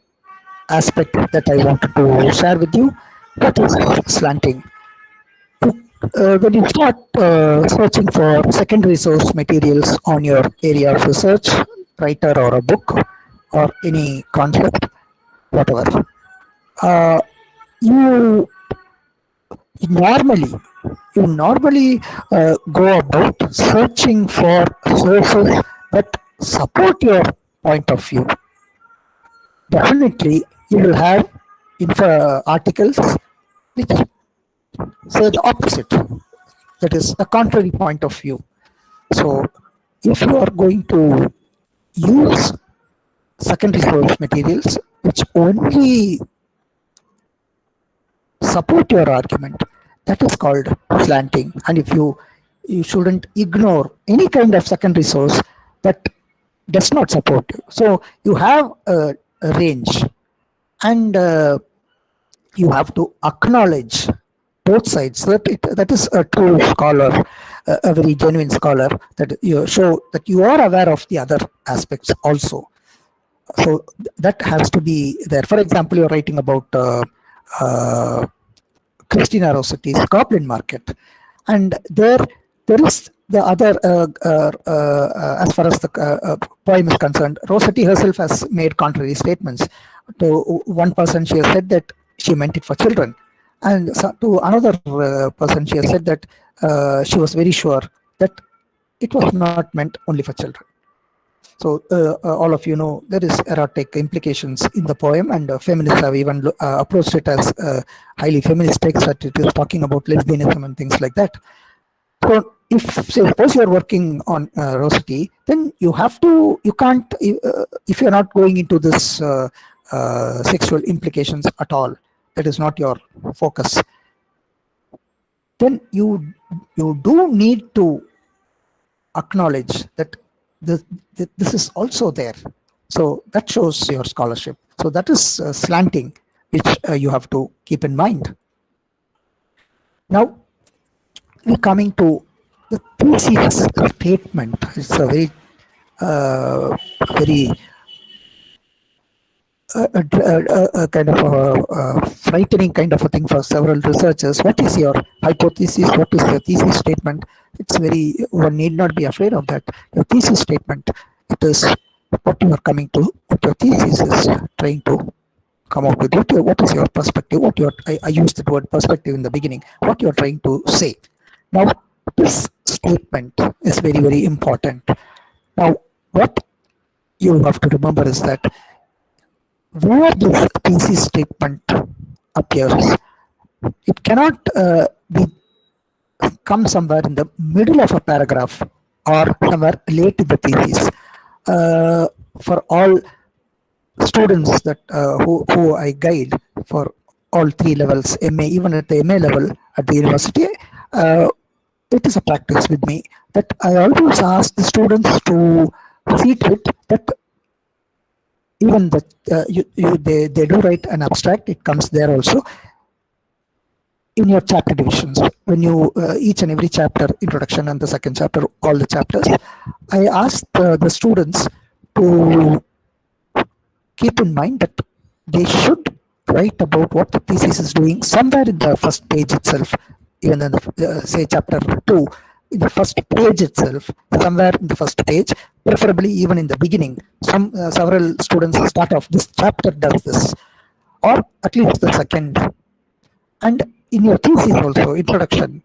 aspect that I wanted to share with you. What is slanting? When you start searching for secondary source materials on your area of research, writer or a book or any concept, whatever, you normally go about searching for sources that support your point of view. Definitely, you will have articles which say the opposite, that is the contrary point of view. So if you are going to use secondary source materials which only support your argument, that is called slanting. And if you shouldn't ignore any kind of secondary source that does not support you. So you have a range, and you have to acknowledge both sides. That is a true scholar, a very genuine scholar, that you show that you are aware of the other aspects also. So that has to be there. For example, you're writing about Christina Rossetti's Goblin Market, and there is the other, as far as the poem is concerned, Rossetti herself has made contrary statements. To one person, she has said that she meant it for children, and to another person, she has said that she was very sure that it was not meant only for children. So all of you know there is erotic implications in the poem, and feminists have even approached it as highly feminist text, that it is talking about lesbianism and things like that. So if suppose you are working on Rossetti, then you can't, if you are not going into this sexual implications at all, that is not your focus, then you do need to acknowledge that this is also there. So that shows your scholarship. So that is slanting, which you have to keep in mind. Now, we're coming to the thesis statement. It's a very kind of a frightening kind of a thing for several researchers. What is your hypothesis? What is your thesis statement? It's one need not be afraid of that. Your thesis statement, it is what you are coming to, what your thesis is trying to come up with. What is your perspective? I used the word perspective in the beginning. What you're trying to say. Now, this statement is very, very important. Now, what you have to remember is that where this thesis statement appears, it cannot come somewhere in the middle of a paragraph or somewhere late in the thesis. For all students that who I guide for all 3 levels, MA, even at the MA level at the university, it is a practice with me that I always ask the students to see to it that even that they do write an abstract, it comes there also. in your chapter divisions, when you each and every chapter, introduction and the second chapter, all the chapters, I asked the students to keep in mind that they should write about what the thesis is doing somewhere in the first page itself, even in the, say chapter 2, in the first page itself, somewhere in the first page, preferably even in the beginning. Several students start off, this chapter does this, or at least the second. And in your thesis also, introduction,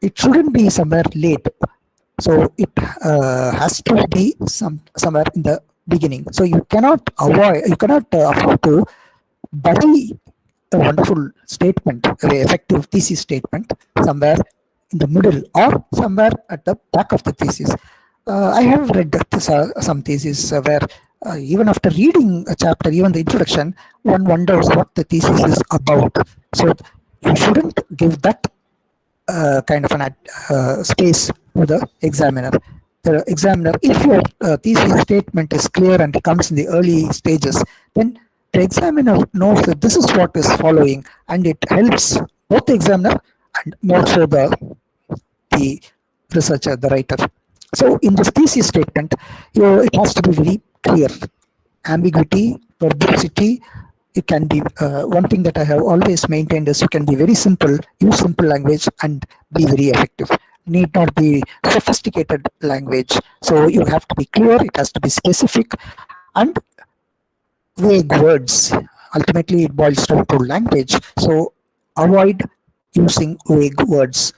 it shouldn't be somewhere late. So it has to be somewhere in the beginning. So you cannot afford to bury a wonderful statement, a very effective thesis statement, somewhere in the middle or somewhere at the back of the thesis. I have read some theses where even after reading a chapter, even the introduction, one wonders what the thesis is about. So you shouldn't give that kind of an space to the examiner. The examiner, if your thesis statement is clear and it comes in the early stages, then the examiner knows that this is what is following, and it helps both the examiner and more so the researcher, the writer. So in this thesis statement, it has to be very clear. Ambiguity, verbosity, it can be one thing that I have always maintained is you can be very simple, use simple language and be very effective. Need not be sophisticated language. So you have to be clear, it has to be specific, and vague words. Ultimately, it boils down to language. So avoid using vague words.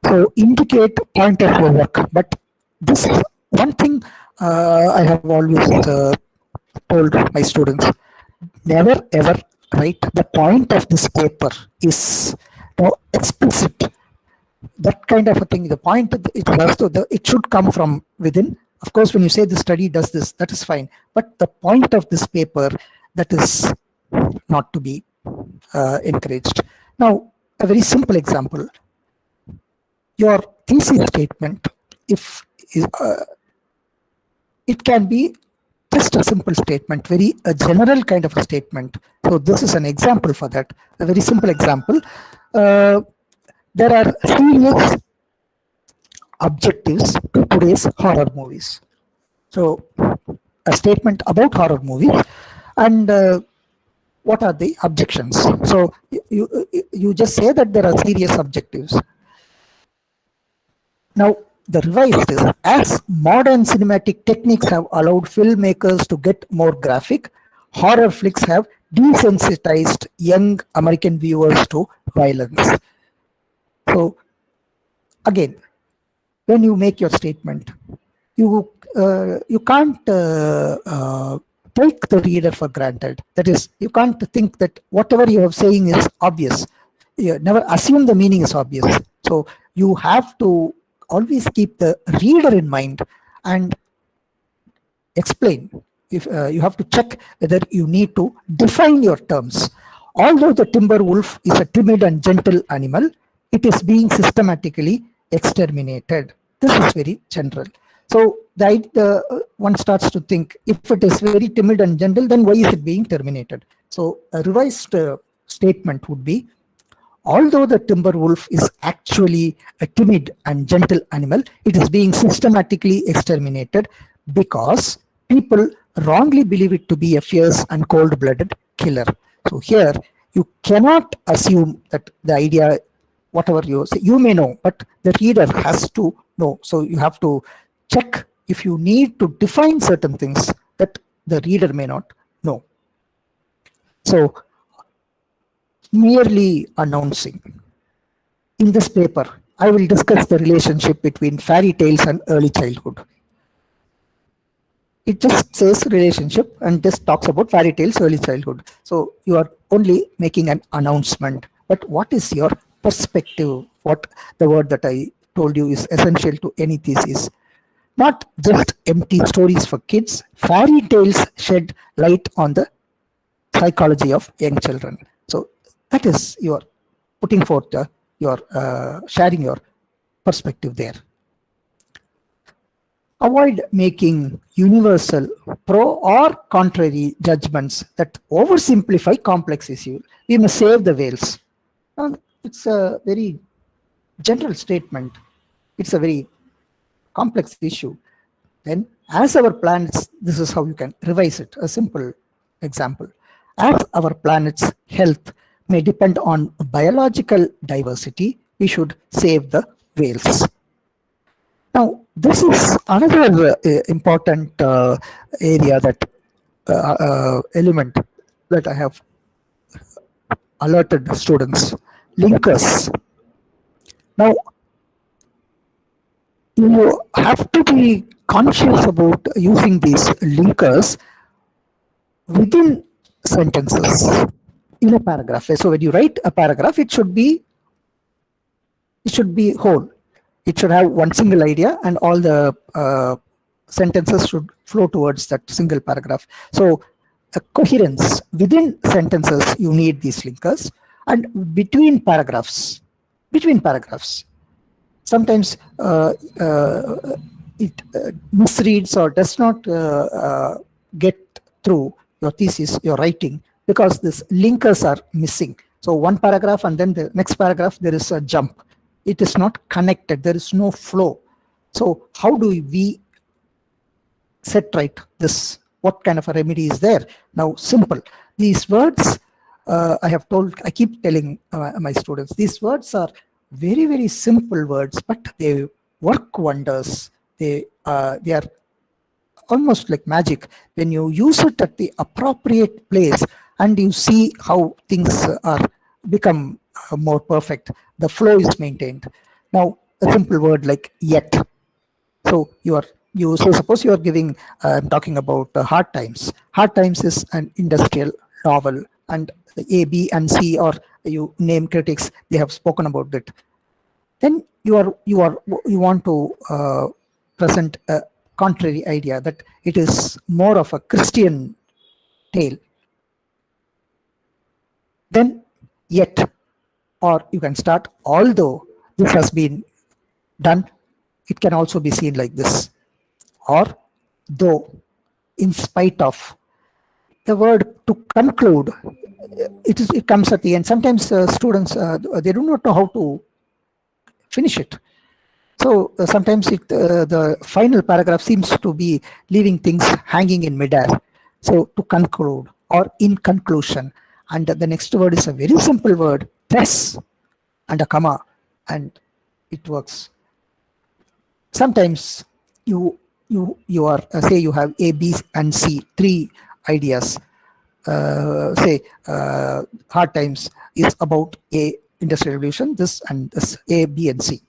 So indicate point of your work. But this is one thing I have always told my students: never ever write the point of this paper is explicit. That kind of a thing. The point it should come from within. Of course, when you say the study does this, that is fine. But the point of this paper, that is not to be encouraged. Now, a very simple example. Your thesis statement, if it can be just a simple statement, a general kind of a statement. So this is an example for that. A very simple example. There are serious objectives to today's horror movies. So a statement about horror movies, and what are the objections? So you just say that there are serious objectives. Now the revised is, as modern cinematic techniques have allowed filmmakers to get more graphic, horror flicks have desensitized young American viewers to violence. So again, when you make your statement, you can't take the reader for granted. That is, you can't think that whatever you are saying is obvious. You never assume the meaning is obvious. So you have to always keep the reader in mind and explain. If you have to check whether you need to define your terms. Although the timber wolf is a timid and gentle animal, it is being systematically exterminated. This is very general. So one starts to think, if it is very timid and gentle, then why is it being terminated? So a revised statement would be, although the timber wolf is actually a timid and gentle animal, it is being systematically exterminated because people wrongly believe it to be a fierce and cold-blooded killer. So here, you cannot assume that the idea, whatever you say, you may know, but the reader has to know. So you have to check if you need to define certain things that the reader may not know. So merely announcing. In this paper, I will discuss the relationship between fairy tales and early childhood. It just says relationship and just talks about fairy tales, early childhood. So you are only making an announcement. But what is your perspective? What the word that I told you is essential to any thesis. Not just empty stories for kids. Fairy tales shed light on the psychology of young children. So that is your putting forth your sharing your perspective there. Avoid making universal pro or contrary judgments that oversimplify complex issues. We must save the whales. It's a very general statement. It's a very complex issue. Then, as our planets, this is how you can revise it. A simple example. As our planet's health may depend on biological diversity, we should save the whales. Now, this is another important area that element that I have alerted students. Linkers. Now, you have to be conscious about using these linkers within sentences in a paragraph. So when you write a paragraph, it should be whole. It should have one single idea, and all the sentences should flow towards that single paragraph. So a coherence within sentences, you need these linkers, and between paragraphs, sometimes it misreads or does not get through your thesis, your writing, because these linkers are missing. So one paragraph and then the next paragraph, there is a jump. It is not connected. There is no flow. So how do we set right this? What kind of a remedy is there? Now, simple. These words, I keep telling my students, these words are very, very simple words, but they work wonders. They are almost like magic when you use it at the appropriate place, and you see how things are become more perfect. The flow is maintained. Now, a simple word like yet. So so suppose you are giving, talking about Hard Times. Hard Times is an industrial novel, and A, B, and C, or you name critics, they have spoken about it. Then you want to present a contrary idea that it is more of a Christian tale. Then yet, or you can start, although this has been done, it can also be seen like this. Or though, in spite of. The word to conclude, it comes at the end. Sometimes students, they do not know how to finish it. So sometimes the final paragraph seems to be leaving things hanging in midair. So to conclude, or in conclusion, and the next word is a very simple word, thus, and a comma, and it works. Sometimes you are say you have A, B, and C, three ideas. Say Hard Times is about a industrial revolution, this and this, A, B, and C.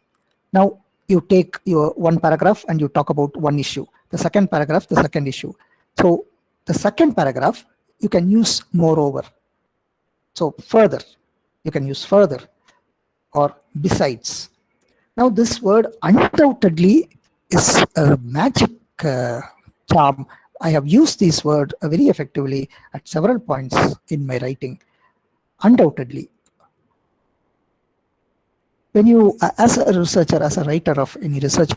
Now you take your one paragraph and you talk about one issue. The second paragraph, the second issue. So the second paragraph, you can use moreover. So further, you can use further or besides. Now this word undoubtedly is a magic charm. I have used this word very effectively at several points in my writing. Undoubtedly. When you, as a researcher, as a writer of any research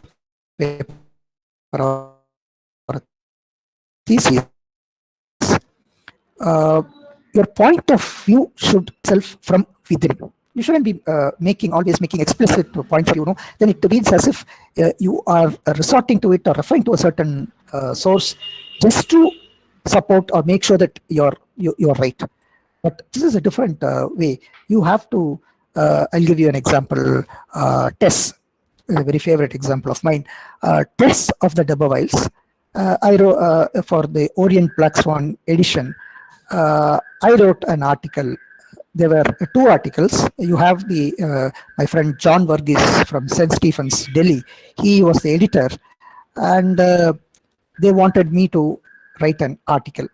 paper or thesis, your point of view should self from within. You shouldn't be always making explicit point of view. Then it reads as if you are resorting to it or referring to a certain source just to support or make sure that you're right. But this is a different way. You have to. I'll give you an example. Tests, a very favorite example of mine. Tests of the Dept. I wrote for the Orient Black Swan edition. I wrote an article. There were two articles. You have the my friend John Varghese from St. Stephen's, Delhi. He was the editor, and they wanted me to write an article.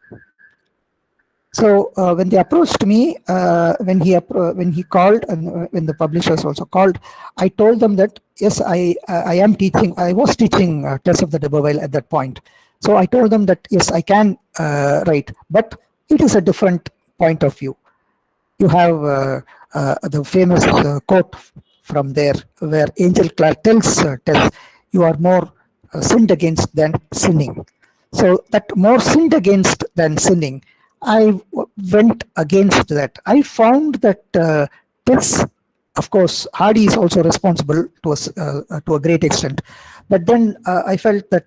So when they approached me, when he called, and when the publishers also called, I told them that yes, I am teaching. I was teaching Tests of the Dept at that point. So I told them that yes, I can write, but it is a different point of view. You have the famous quote from there where Angel Clark tells Tess, you are more sinned against than sinning. So that more sinned against than sinning, I went against that. I found that This, of course, Hardy is also responsible to a great extent. But then I felt that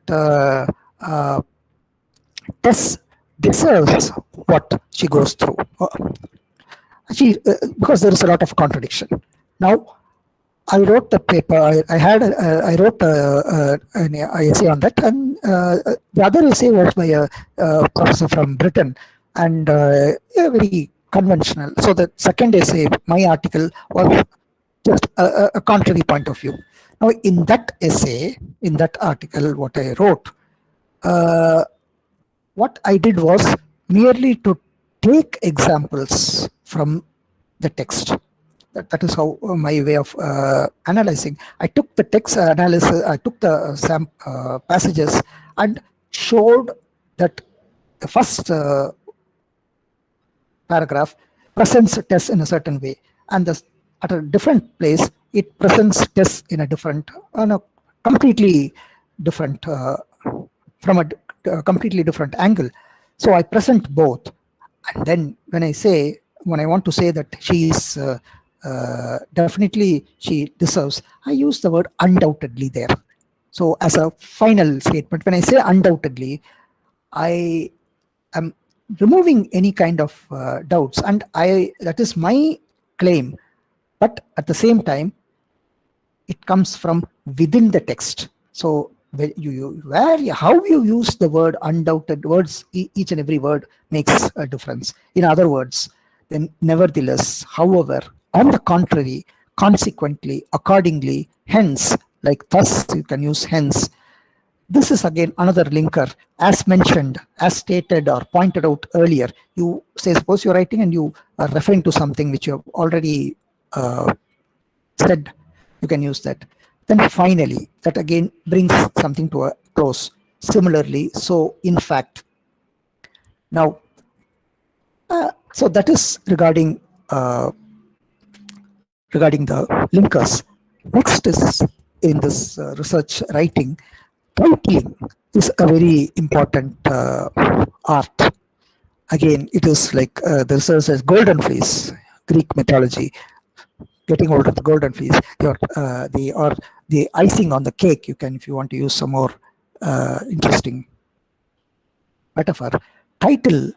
Tess deserves what she goes through. Because there is a lot of contradiction. Now, I wrote the paper. I wrote an essay on that, and the other essay was by a professor from Britain, and very conventional. So the second essay, my article, was just a contrary point of view. Now, in that essay, in that article, what I wrote, what I did was merely to take examples from the text. That is how my way of analyzing. I took the text analysis, I took the passages and showed that the first paragraph presents a test in a certain way, and at a different place it presents tests in a different, completely different, from a completely different angle. So I present both, and then when I want to say that she is definitely she deserves, I use the word undoubtedly there. So as a final statement, when I say undoubtedly, I am removing any kind of doubts, and that is my claim. But at the same time, it comes from within the text. So how you use the word undoubted, words, each and every word makes a difference. In other words, then nevertheless, however, on the contrary, consequently, accordingly, hence, like thus, you can use hence. This is again another linker, as mentioned, as stated or pointed out earlier. You say, suppose you're writing and you are referring to something which you have already said, you can use that. Then finally, that again brings something to a close. Similarly, so in fact. Now, so that is regarding the linkers. Next is in this research writing, titling is a very important art. Again, it is like the research says golden fleece, Greek mythology, getting hold of the golden fleece, the icing on the cake. You can, if you want to use some more interesting metaphor, title,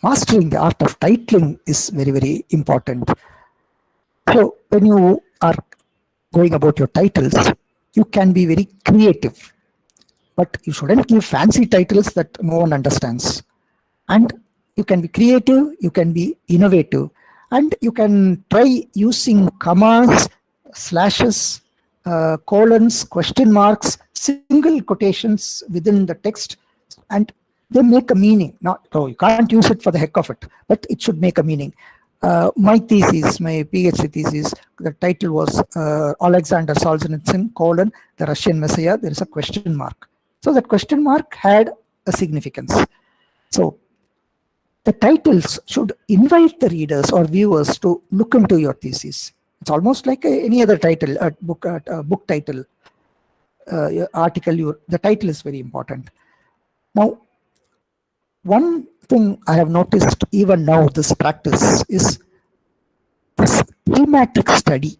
mastering the art of titling is very, very important. So when you are going about your titles, you can be very creative, but you shouldn't give fancy titles that no one understands. And you can be creative, you can be innovative, and you can try using commas, slashes, colons, question marks, single quotations within the text, and they make a meaning. You can't use it for the heck of it, but it should make a meaning. My thesis, my PhD thesis, the title was Alexander Solzhenitsyn, the Russian Messiah. There is a question mark. So that question mark had a significance. So the titles should invite the readers or viewers to look into your thesis. It's almost like any other title, a book title, article. The title is very important. Now, one thing I have noticed even now, this practice, is this thematic study.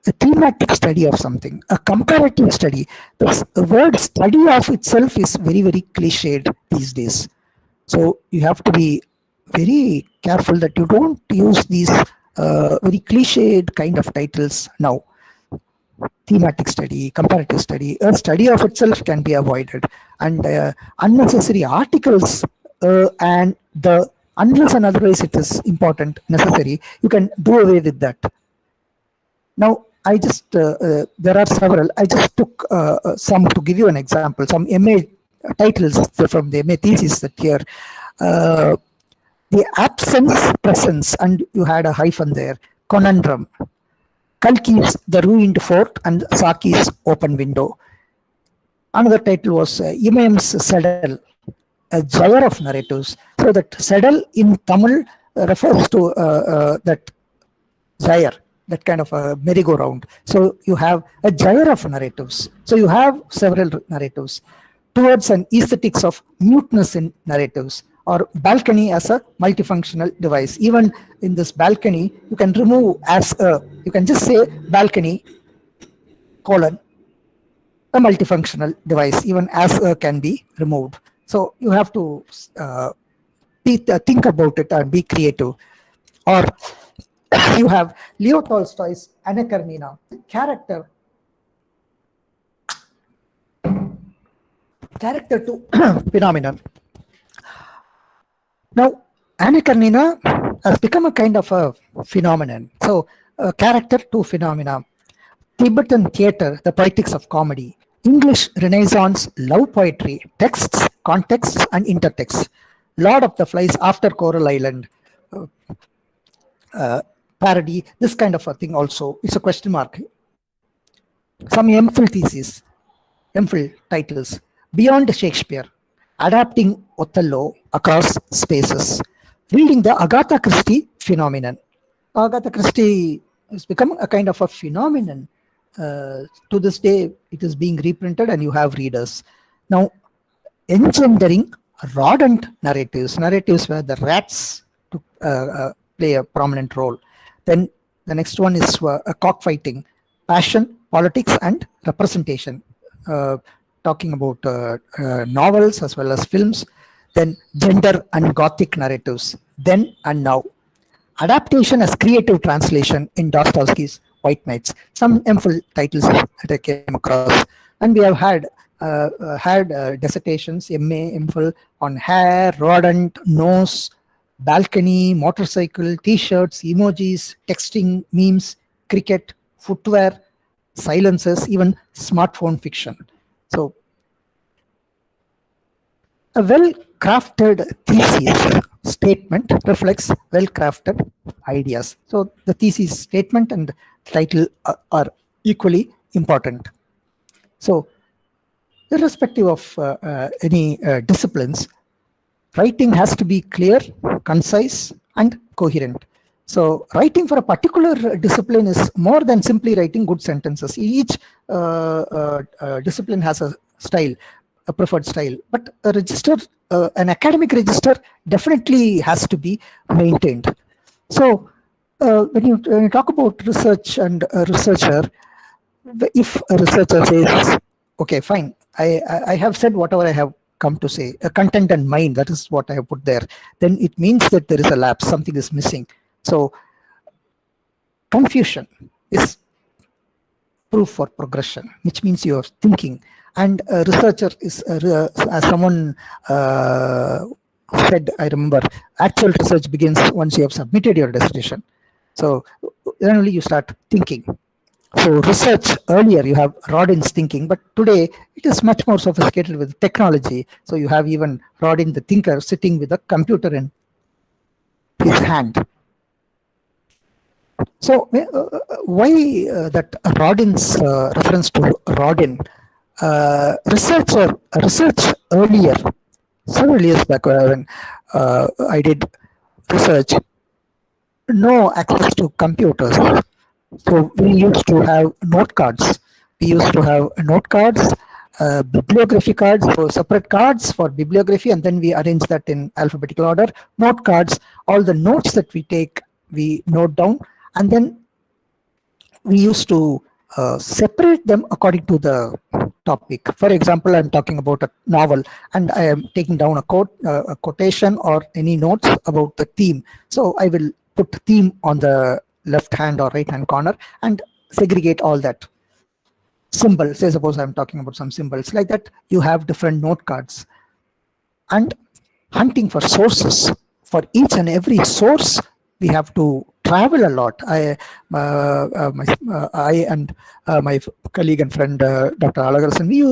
A thematic study of something, a comparative study. The word study of itself is very, very cliched these days. So you have to be very careful that you don't use these very cliched kind of titles now. Thematic study, comparative study, a study of itself can be avoided, and unnecessary articles and unless and otherwise it is important, necessary, you can do away with that. Now, I just, there are several, I just took some to give you an example, some MA titles from the MA thesis that here. The absence, presence, and you had a hyphen there, conundrum. Kalki's The Ruined Fort and Saki's Open Window. Another title was Imam's Saddle, a gyre of narratives. So that saddle in Tamil refers to that gyre, that kind of a merry-go-round. So you have a gyre of narratives. So you have several narratives. Towards an aesthetics of muteness in narratives. or balcony as a multifunctional device. Even in this balcony, you can remove as a, you can just say balcony colon a multifunctional device, even as a can be removed. So you have to think about it and be creative. Or you have Leo Tolstoy's Anna Karenina, character to phenomenon. Now, Anna Karenina has become a kind of a phenomenon. So, character to phenomena. Tibetan theatre, the poetics of comedy. English Renaissance love poetry, texts, contexts, and intertexts. Lord of the Flies after Coral Island. Parody, this kind of a thing also. It's a question mark. Some MPhil theses, MPhil titles. Beyond Shakespeare, adapting Othello across spaces. Reading the Agatha Christie phenomenon. Agatha Christie has become a kind of a phenomenon. To this day, it is being reprinted and you have readers. Now, engendering rodent narratives where the rats play a prominent role. Then the next one is cockfighting, passion, politics, and representation. Talking about novels as well as films. Then gender and Gothic narratives. Then and now. Adaptation as creative translation in Dostoevsky's White Knights. Some MPhil titles that I came across. And we have had dissertations, MA, MPhil on hair, rodent, nose, balcony, motorcycle, t-shirts, emojis, texting, memes, cricket, footwear, silences, even smartphone fiction. So, a well-crafted thesis statement reflects well-crafted ideas. So, the thesis statement and title are equally important. So, irrespective of any disciplines, writing has to be clear, concise, and coherent. So, writing for a particular discipline is more than simply writing good sentences. Each discipline has a style, a preferred style, but a register, an academic register definitely has to be maintained. So, when you talk about research and a researcher, if a researcher says, okay, fine, I have said whatever I have come to say, a content and mind, that is what I have put there, then it means that there is a lapse, something is missing. So, confusion is proof for progression, which means you are thinking. And a researcher is, as someone said, I remember, actual research begins once you have submitted your dissertation. So, then only you start thinking. So, research earlier you have Rodin's thinking, but today it is much more sophisticated with technology. So, you have even Rodin the thinker sitting with a computer in his hand. So, why that Rodin's reference to Rodin? Research earlier, several years back when I did research, no access to computers. So we used to have note cards. Bibliography cards, so separate cards for bibliography, and then we arrange that in alphabetical order. Note cards, all the notes that we take, we note down, and then we used to separate them according to the topic. For example, I'm talking about a novel and I am taking down a quotation or any notes about the theme. So I will put theme on the left hand or right hand corner and segregate all that. Symbols, say suppose I'm talking about some symbols like that, you have different note cards. And hunting for sources. For each and every source, we have to travel a lot. I and my colleague and friend Dr. Alagarasan, we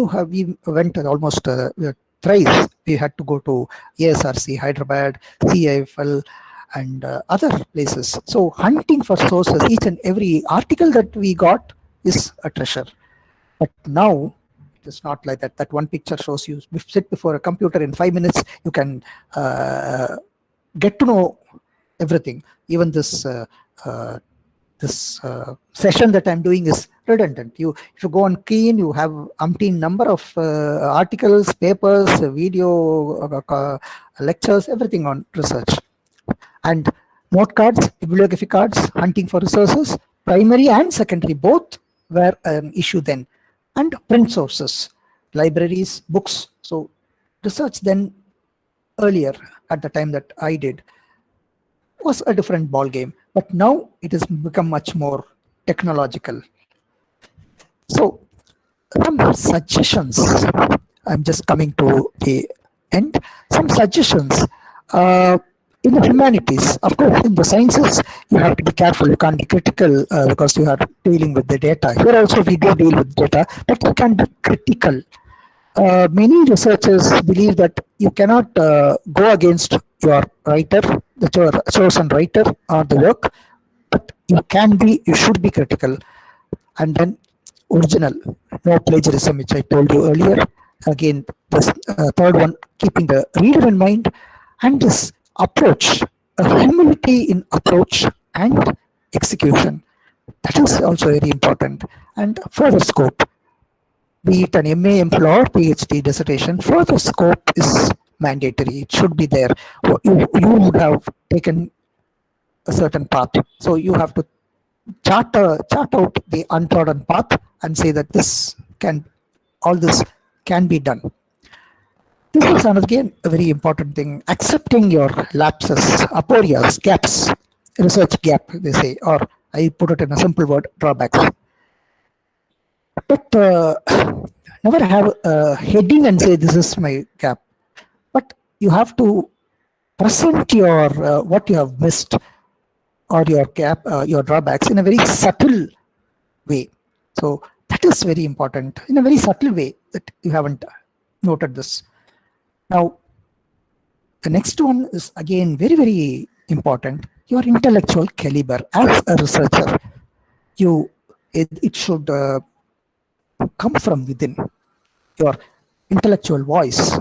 went almost thrice. We had to go to ASRC, Hyderabad, CIFL, and other places. So hunting for sources, each and every article that we got is a treasure. But now it's not like that. That one picture shows you sit before a computer in 5 minutes, you can get to know everything. Even this this session that I'm doing is redundant. If you go on Keen, you have umpteen number of articles, papers, video, lectures, everything on research. And note cards, bibliography cards, hunting for resources, primary and secondary, both were an issue then. And print sources, libraries, books. So research then, earlier at the time that I did, was a different ball game, but now it has become much more technological. So some suggestions, I'm just coming to the end, some suggestions. In the humanities, of course, in the sciences, you have to be careful. You can't be critical because you are dealing with the data. Here also we do deal with data, but you can be critical. Many researchers believe that you cannot go against your writer, the chosen writer or the work, but you should be critical. And then original, no plagiarism, which I told you earlier. Again, this third one, keeping the reader in mind, and this approach, a humility in approach and execution. That is also very important. And further scope, be it an MA, MPhil or PhD dissertation, further scope is mandatory. It should be there. You would have taken a certain path, so you have to chart out the untrodden path and say that all this can be done. This is again a very important thing. Accepting your lapses, aporias, gaps, research gap, they say, or I put it in a simple word, drawbacks. But never have a heading and say this is my gap. But you have to present your what you have missed or your gap, your drawbacks in a very subtle way. So that is very important, in a very subtle way that you haven't noted this. Now, the next one is again very, very important. Your intellectual caliber as a researcher. It should come from within. Your intellectual voice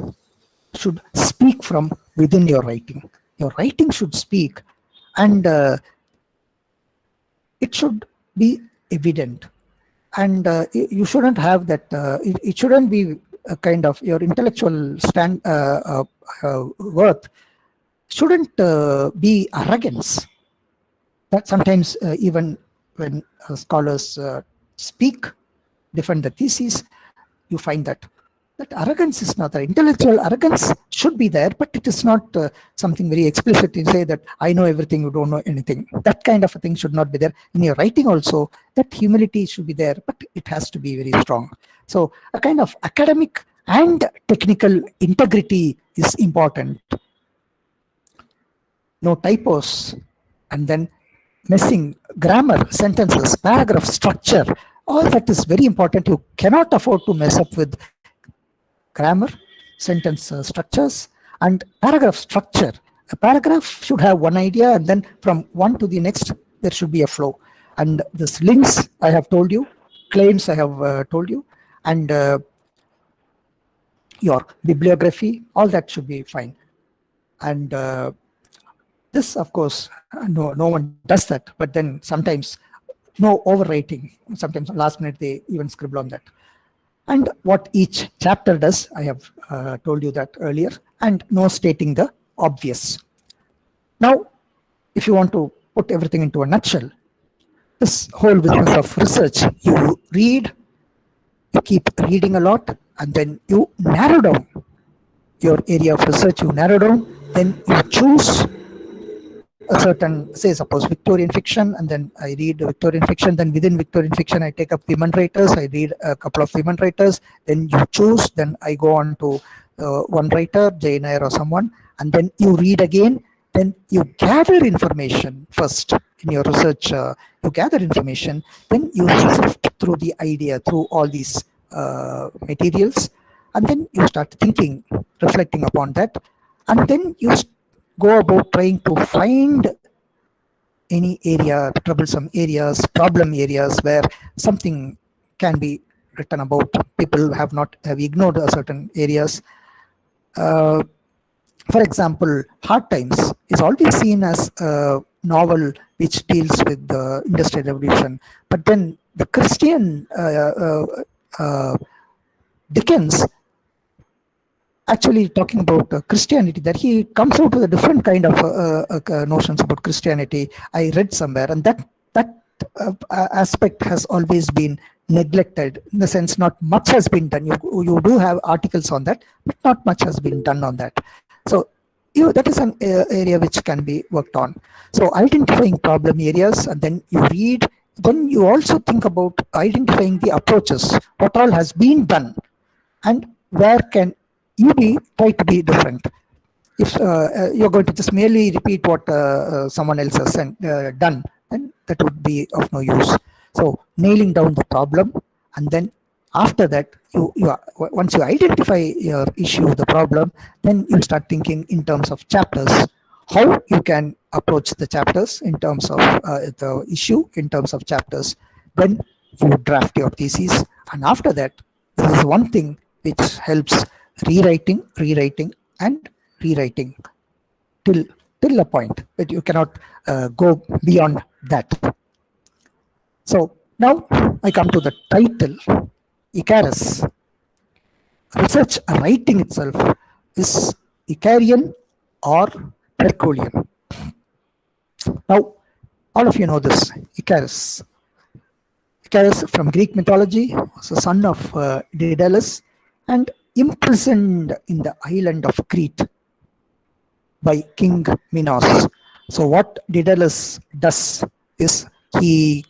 should speak from within your writing. Your writing should speak, and it should be evident. And you shouldn't have that. It shouldn't be a kind of your intellectual worth shouldn't be arrogance. That sometimes even when scholars speak, defend the thesis, you find that arrogance is not there. Intellectual arrogance should be there, but it is not something very explicit to say that I know everything, you don't know anything. That kind of a thing should not be there. In your writing also, that humility should be there, but it has to be very strong. So a kind of academic and technical integrity is important. No typos, and then missing grammar, sentences, paragraph structure, all that is very important. You cannot afford to mess up with grammar, sentence structures, and paragraph structure. A paragraph should have one idea, and then from one to the next, there should be a flow. And this links I have told you, claims I have told you, and your bibliography, all that should be fine. And this, of course, no one does that, but then sometimes no overwriting. Sometimes last minute they even scribble on that. And what each chapter does, I have told you that earlier, and no stating the obvious. Now, if you want to put everything into a nutshell, this whole business of research, you read, you keep reading a lot, and then you narrow down your area of research, you narrow down, then you choose a certain, say suppose Victorian fiction, and then I read Victorian fiction, then within Victorian fiction I take up women writers, I read a couple of women writers, then you choose, then I go on to one writer, Jane Eyre or someone, and then you read again, then you gather information first in your research, you gather information, then you sift through the idea, through all these materials, and then you start thinking, reflecting upon that, and then you go about trying to find any area, troublesome areas, problem areas where something can be written about. People have ignored certain areas. For example, hard times is always seen as novel which deals with the Industrial Revolution. But then the Christian Dickens actually talking about Christianity, that he comes out with a different kind of notions about Christianity. I read somewhere, and that aspect has always been neglected, in the sense not much has been done. You do have articles on that, but not much has been done on that. So that is an area which can be worked on. So identifying problem areas, and then you read, then you also think about identifying the approaches, what all has been done, and where can you try to be different. If you're going to just merely repeat what someone else has done, then that would be of no use. So nailing down the problem, and then after that, once you identify your issue, the problem, then you start thinking in terms of chapters, how you can approach the chapters in terms of the issue, in terms of chapters. Then you draft your thesis, and after that, this is one thing which helps rewriting, and rewriting till a point that you cannot go beyond that. So now I come to the title, Icarus. Research writing itself is Icarian or Herculean. Now, all of you know this, Icarus. Icarus from Greek mythology was a son of Daedalus and imprisoned in the island of Crete by King Minos. So what Daedalus does is he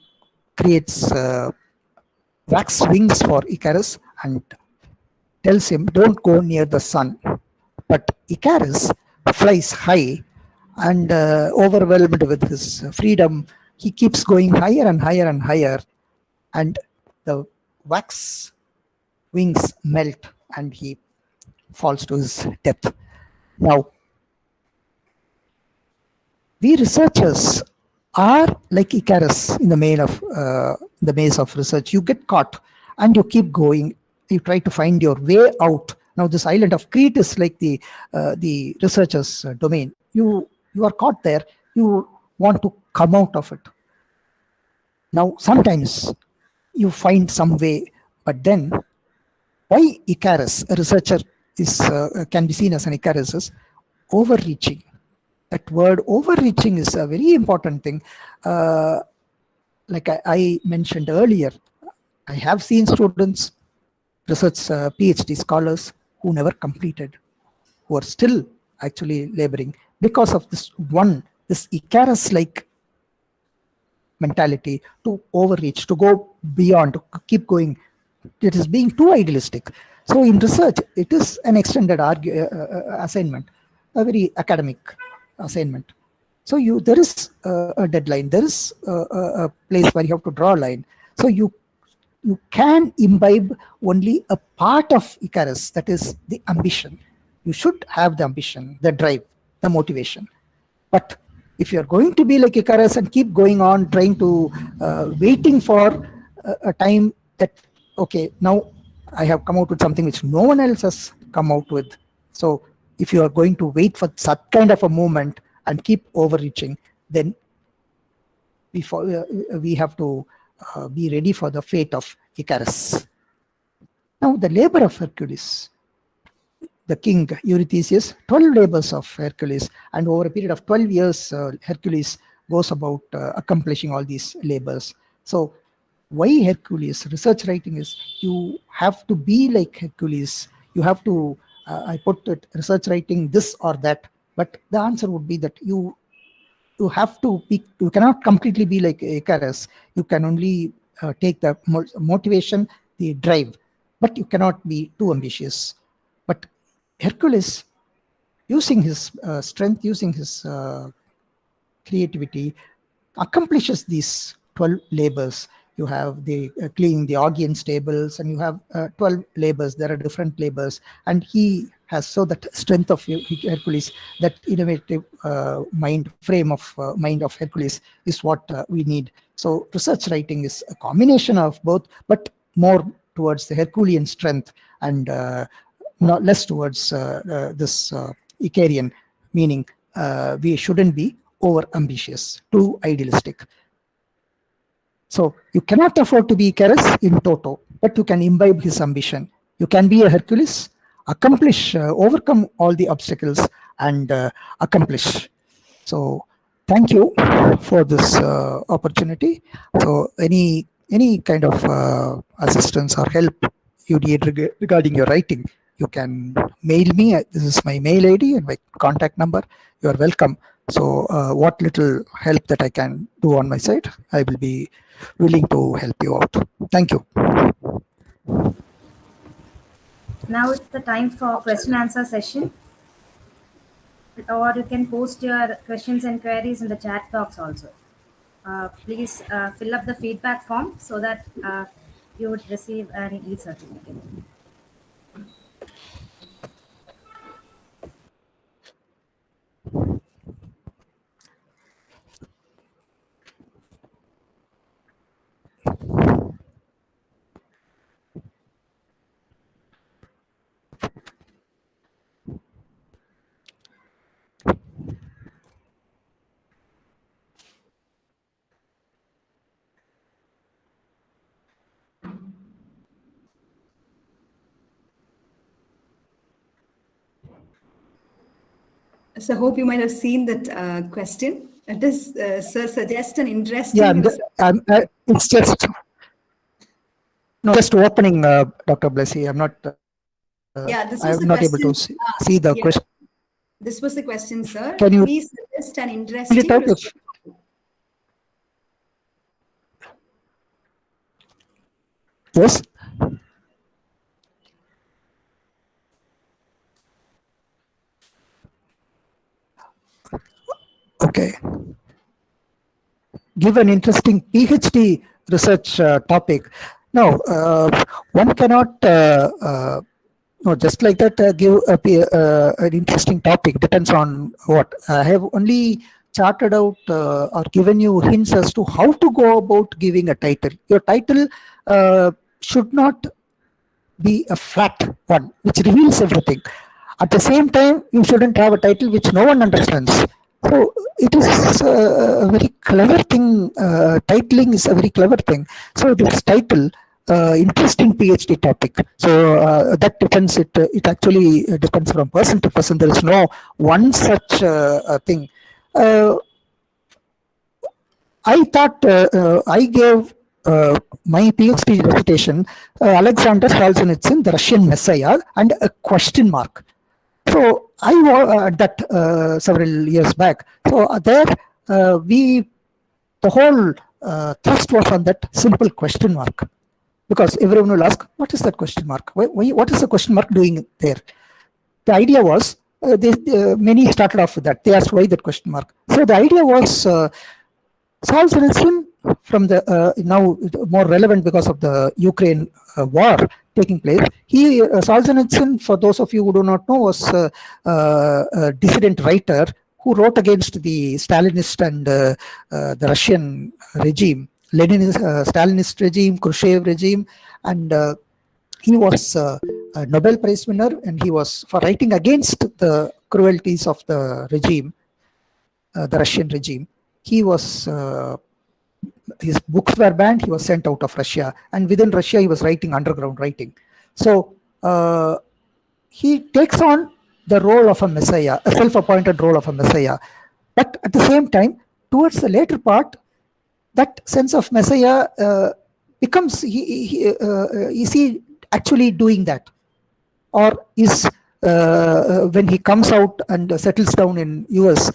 creates wax wings for Icarus and tells him, don't go near the sun. But Icarus flies high, and overwhelmed with his freedom, he keeps going higher and higher and higher, and the wax wings melt and he falls to his death. Now, we researchers are like Icarus in the maze of research. You get caught and you keep going. You try to find your way out. Now, this island of Crete is like the researcher's domain. You are caught there. You want to come out of it. Now, sometimes you find some way, but then why Icarus? A researcher is can be seen as an Icarus is overreaching. That word overreaching is a very important thing. Like I mentioned earlier, I have seen students, research PhD scholars who never completed, who are still actually laboring because of this Icarus-like mentality to overreach, to go beyond, to keep going. It is being too idealistic. So in research, it is an extended assignment, a very academic assignment. So there is a deadline, there is a place where you have to draw a line. So you can imbibe only a part of Icarus, that is the ambition. You should have the ambition, the drive, the motivation. But if you're going to be like Icarus and keep going on, trying to, waiting for a time that, okay, now I have come out with something which no one else has come out with. So if you are going to wait for such kind of a movement and keep overreaching, then we have to be ready for the fate of Icarus. Now, the labor of Hercules, the king Eurystheus, 12 labors of Hercules, and over a period of 12 years, Hercules goes about accomplishing all these labors. So why Hercules? Research writing is you have to be like Hercules. You have to, I put it, research writing this or that, but the answer would be that you have to be, you cannot completely be like Icarus. You can only take the motivation, the drive, but you cannot be too ambitious. But Hercules, using his strength, using his creativity, accomplishes these 12 labors. You have the cleaning the Augean stables, and you have 12 labors. There are different labors, and he has, so that strength of Hercules, that innovative frame of mind of Hercules is what we need. So research writing is a combination of both, but more towards the Herculean strength and not less towards this Icarian, meaning we shouldn't be over ambitious, too idealistic. So you cannot afford to be Icarus in toto, but you can imbibe his ambition. You can be a Hercules, accomplish, overcome all the obstacles and accomplish. So thank you for this opportunity. So any kind of assistance or help you need regarding your writing, you can mail me. This is my mail ID and my contact number. You are welcome. So what little help that I can do on my side, I will be willing to help you out. Thank you. Now it's the time for question answer session. Or you can post your questions and queries in the chat box also. Please fill up the feedback form so that you would receive an e-certificate. So I hope you might have seen that question. Does Sir suggest an interesting... Yeah, it's just opening, Dr. Blessy. I'm not... I'm not able to see the question. This was the question, sir. Can you please suggest an interesting... Yes. Okay. Give an interesting PhD research topic. Now, one cannot, just like that, give an interesting topic. Depends on what. I have only charted out or given you hints as to how to go about giving a title. Your title should not be a flat one, which reveals everything. At the same time, you shouldn't have a title which no one understands. So it is a very clever thing. Titling is a very clever thing. So this title, interesting PhD topic. So that depends. It actually depends from person to person. There is no one such thing. I thought I gave my PhD dissertation Alexander Solzhenitsyn, the Russian Messiah, and a question mark. So I was at that several years back. So there the whole thrust was on that simple question mark, because everyone will ask, what is that question mark? What is the question mark doing there? The idea was, many started off with that. They asked why that question mark. So the idea was Solzhenitsyn, from the now more relevant because of the Ukraine war taking place. Solzhenitsyn, for those of you who do not know, was a dissident writer who wrote against the Stalinist and the Russian regime, Stalinist regime, Khrushchev regime, and he was a Nobel Prize winner, and he was for writing against the cruelties of the regime, the Russian regime. He was his books were banned. He was sent out of Russia, and within Russia he was writing underground writing. So he takes on the role of a messiah, a self-appointed role of a messiah. But at the same time, towards the later part, that sense of messiah becomes, is he actually doing that, or is when he comes out and settles down in US,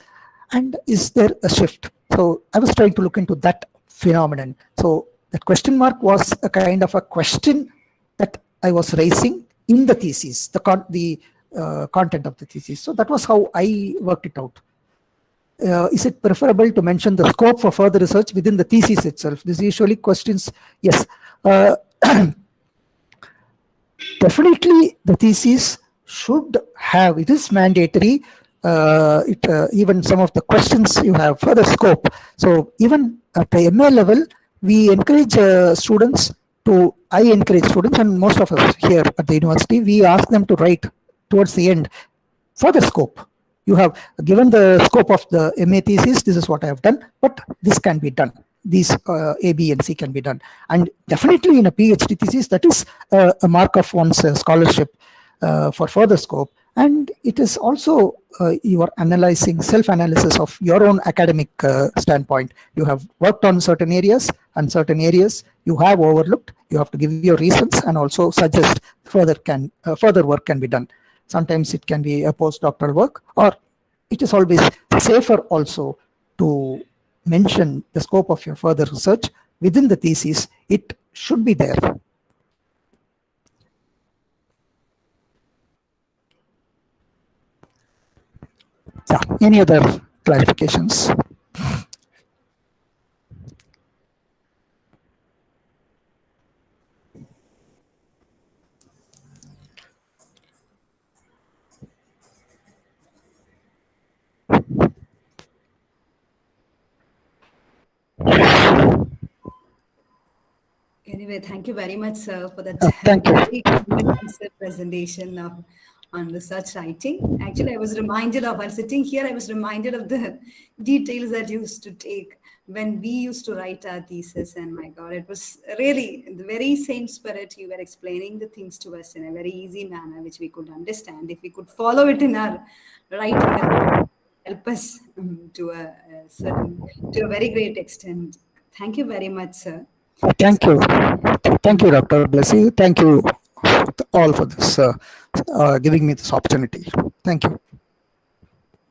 and is there a shift? So I was trying to look into that phenomenon. So that question mark was a kind of a question that I was raising in the thesis, the content of the thesis. So that was how I worked it out. Is it preferable to mention the scope for further research within the thesis itself? This usually questions. Yes, definitely the thesis should have, it is mandatory. Even some of the questions you have further scope. So even at the MA level, we encourage students to, I encourage students, and most of us here at the university, we ask them to write towards the end further scope. You have given the scope of the MA thesis. This is what I have done, but this can be done. These A, B, and C can be done. And definitely in a PhD thesis, that is a mark of one's scholarship for further scope. And it is also you are analyzing self-analysis of your own academic standpoint. You have worked on certain areas, and certain areas you have overlooked. You have to give your reasons and also suggest further work can be done. Sometimes it can be a postdoctoral work, or it is always safer also to mention the scope of your further research within the thesis. It should be there. Yeah. Any other clarifications? Anyway, thank you very much, sir, for that Thank you. very comprehensive presentation on research writing. Actually, while sitting here, I was reminded of the details that you used to take when we used to write our thesis. And my God, it was really in the very same spirit. You were explaining the things to us in a very easy manner, which we could understand. If we could follow it in our writing, help us to a very great extent. Thank you very much, sir. Thank you. Thank you, Dr. Blessy. Thank you all for this, giving me this opportunity. Thank you.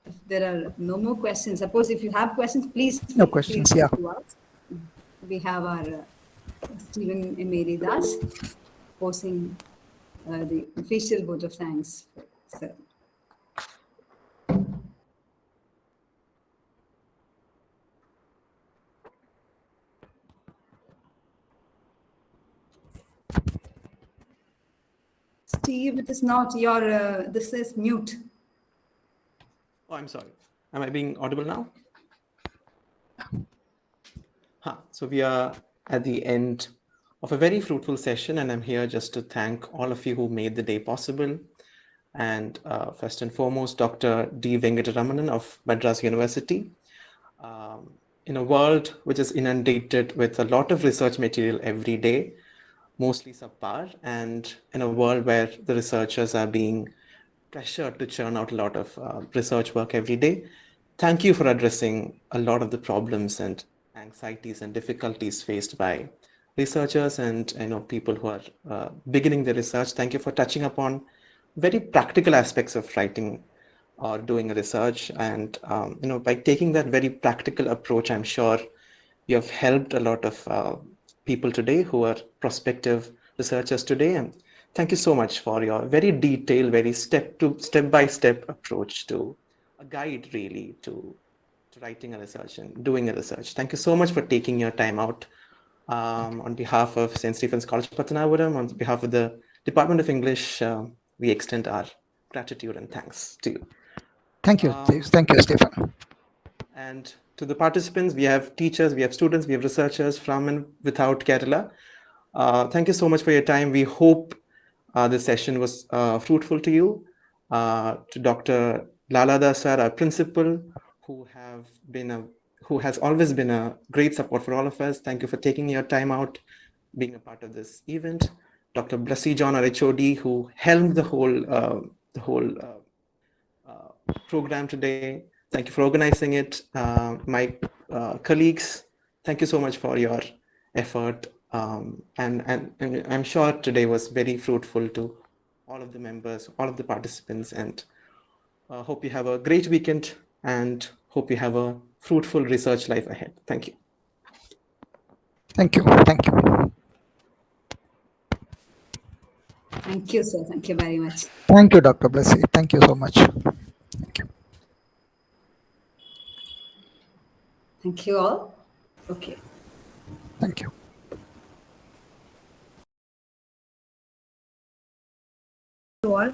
If there are no more questions, suppose if you have questions, please. No questions, yeah. We have our Stephen Emery Das posing the official vote of thanks. Sir. Steve, it is not your, this is mute. Oh, I'm sorry. Am I being audible now? So we are at the end of a very fruitful session, and I'm here just to thank all of you who made the day possible. And first and foremost, Dr. D. Venkataramanan of Madras University. In a world which is inundated with a lot of research material every day, mostly subpar, and in a world where the researchers are being pressured to churn out a lot of research work every day, thank you for addressing a lot of the problems and anxieties and difficulties faced by researchers and people who are beginning their research. Thank you for touching upon very practical aspects of writing or doing research, and by taking that very practical approach, I'm sure you have helped a lot of people today who are prospective researchers today. And thank you so much for your very detailed, very step-by-step approach to a guide really to writing a research and doing a research. Thank you so much for taking your time out on behalf of St. Stephen's College, Pathanapuram, on behalf of the Department of English. We extend our gratitude and thanks to you. Thank you. Thank you, Stephen. And to the participants, we have teachers, we have students, we have researchers from and without Kerala. Thank you so much for your time. We hope this session was fruitful to you. To Dr. Lalada sir, our principal, who has always been a great support for all of us. Thank you for taking your time out, being a part of this event. Dr. Blessy John, our HOD, who helmed the whole program today. Thank you for organizing it. My colleagues, thank you so much for your effort. And I'm sure today was very fruitful to all of the members, all of the participants, and hope you have a great weekend and hope you have a fruitful research life ahead. Thank you. Thank you. Thank you. Thank you, sir. Thank you very much. Thank you, Dr. Blessy. Thank you so much. Thank you. Thank you all. Okay. Thank you. To all.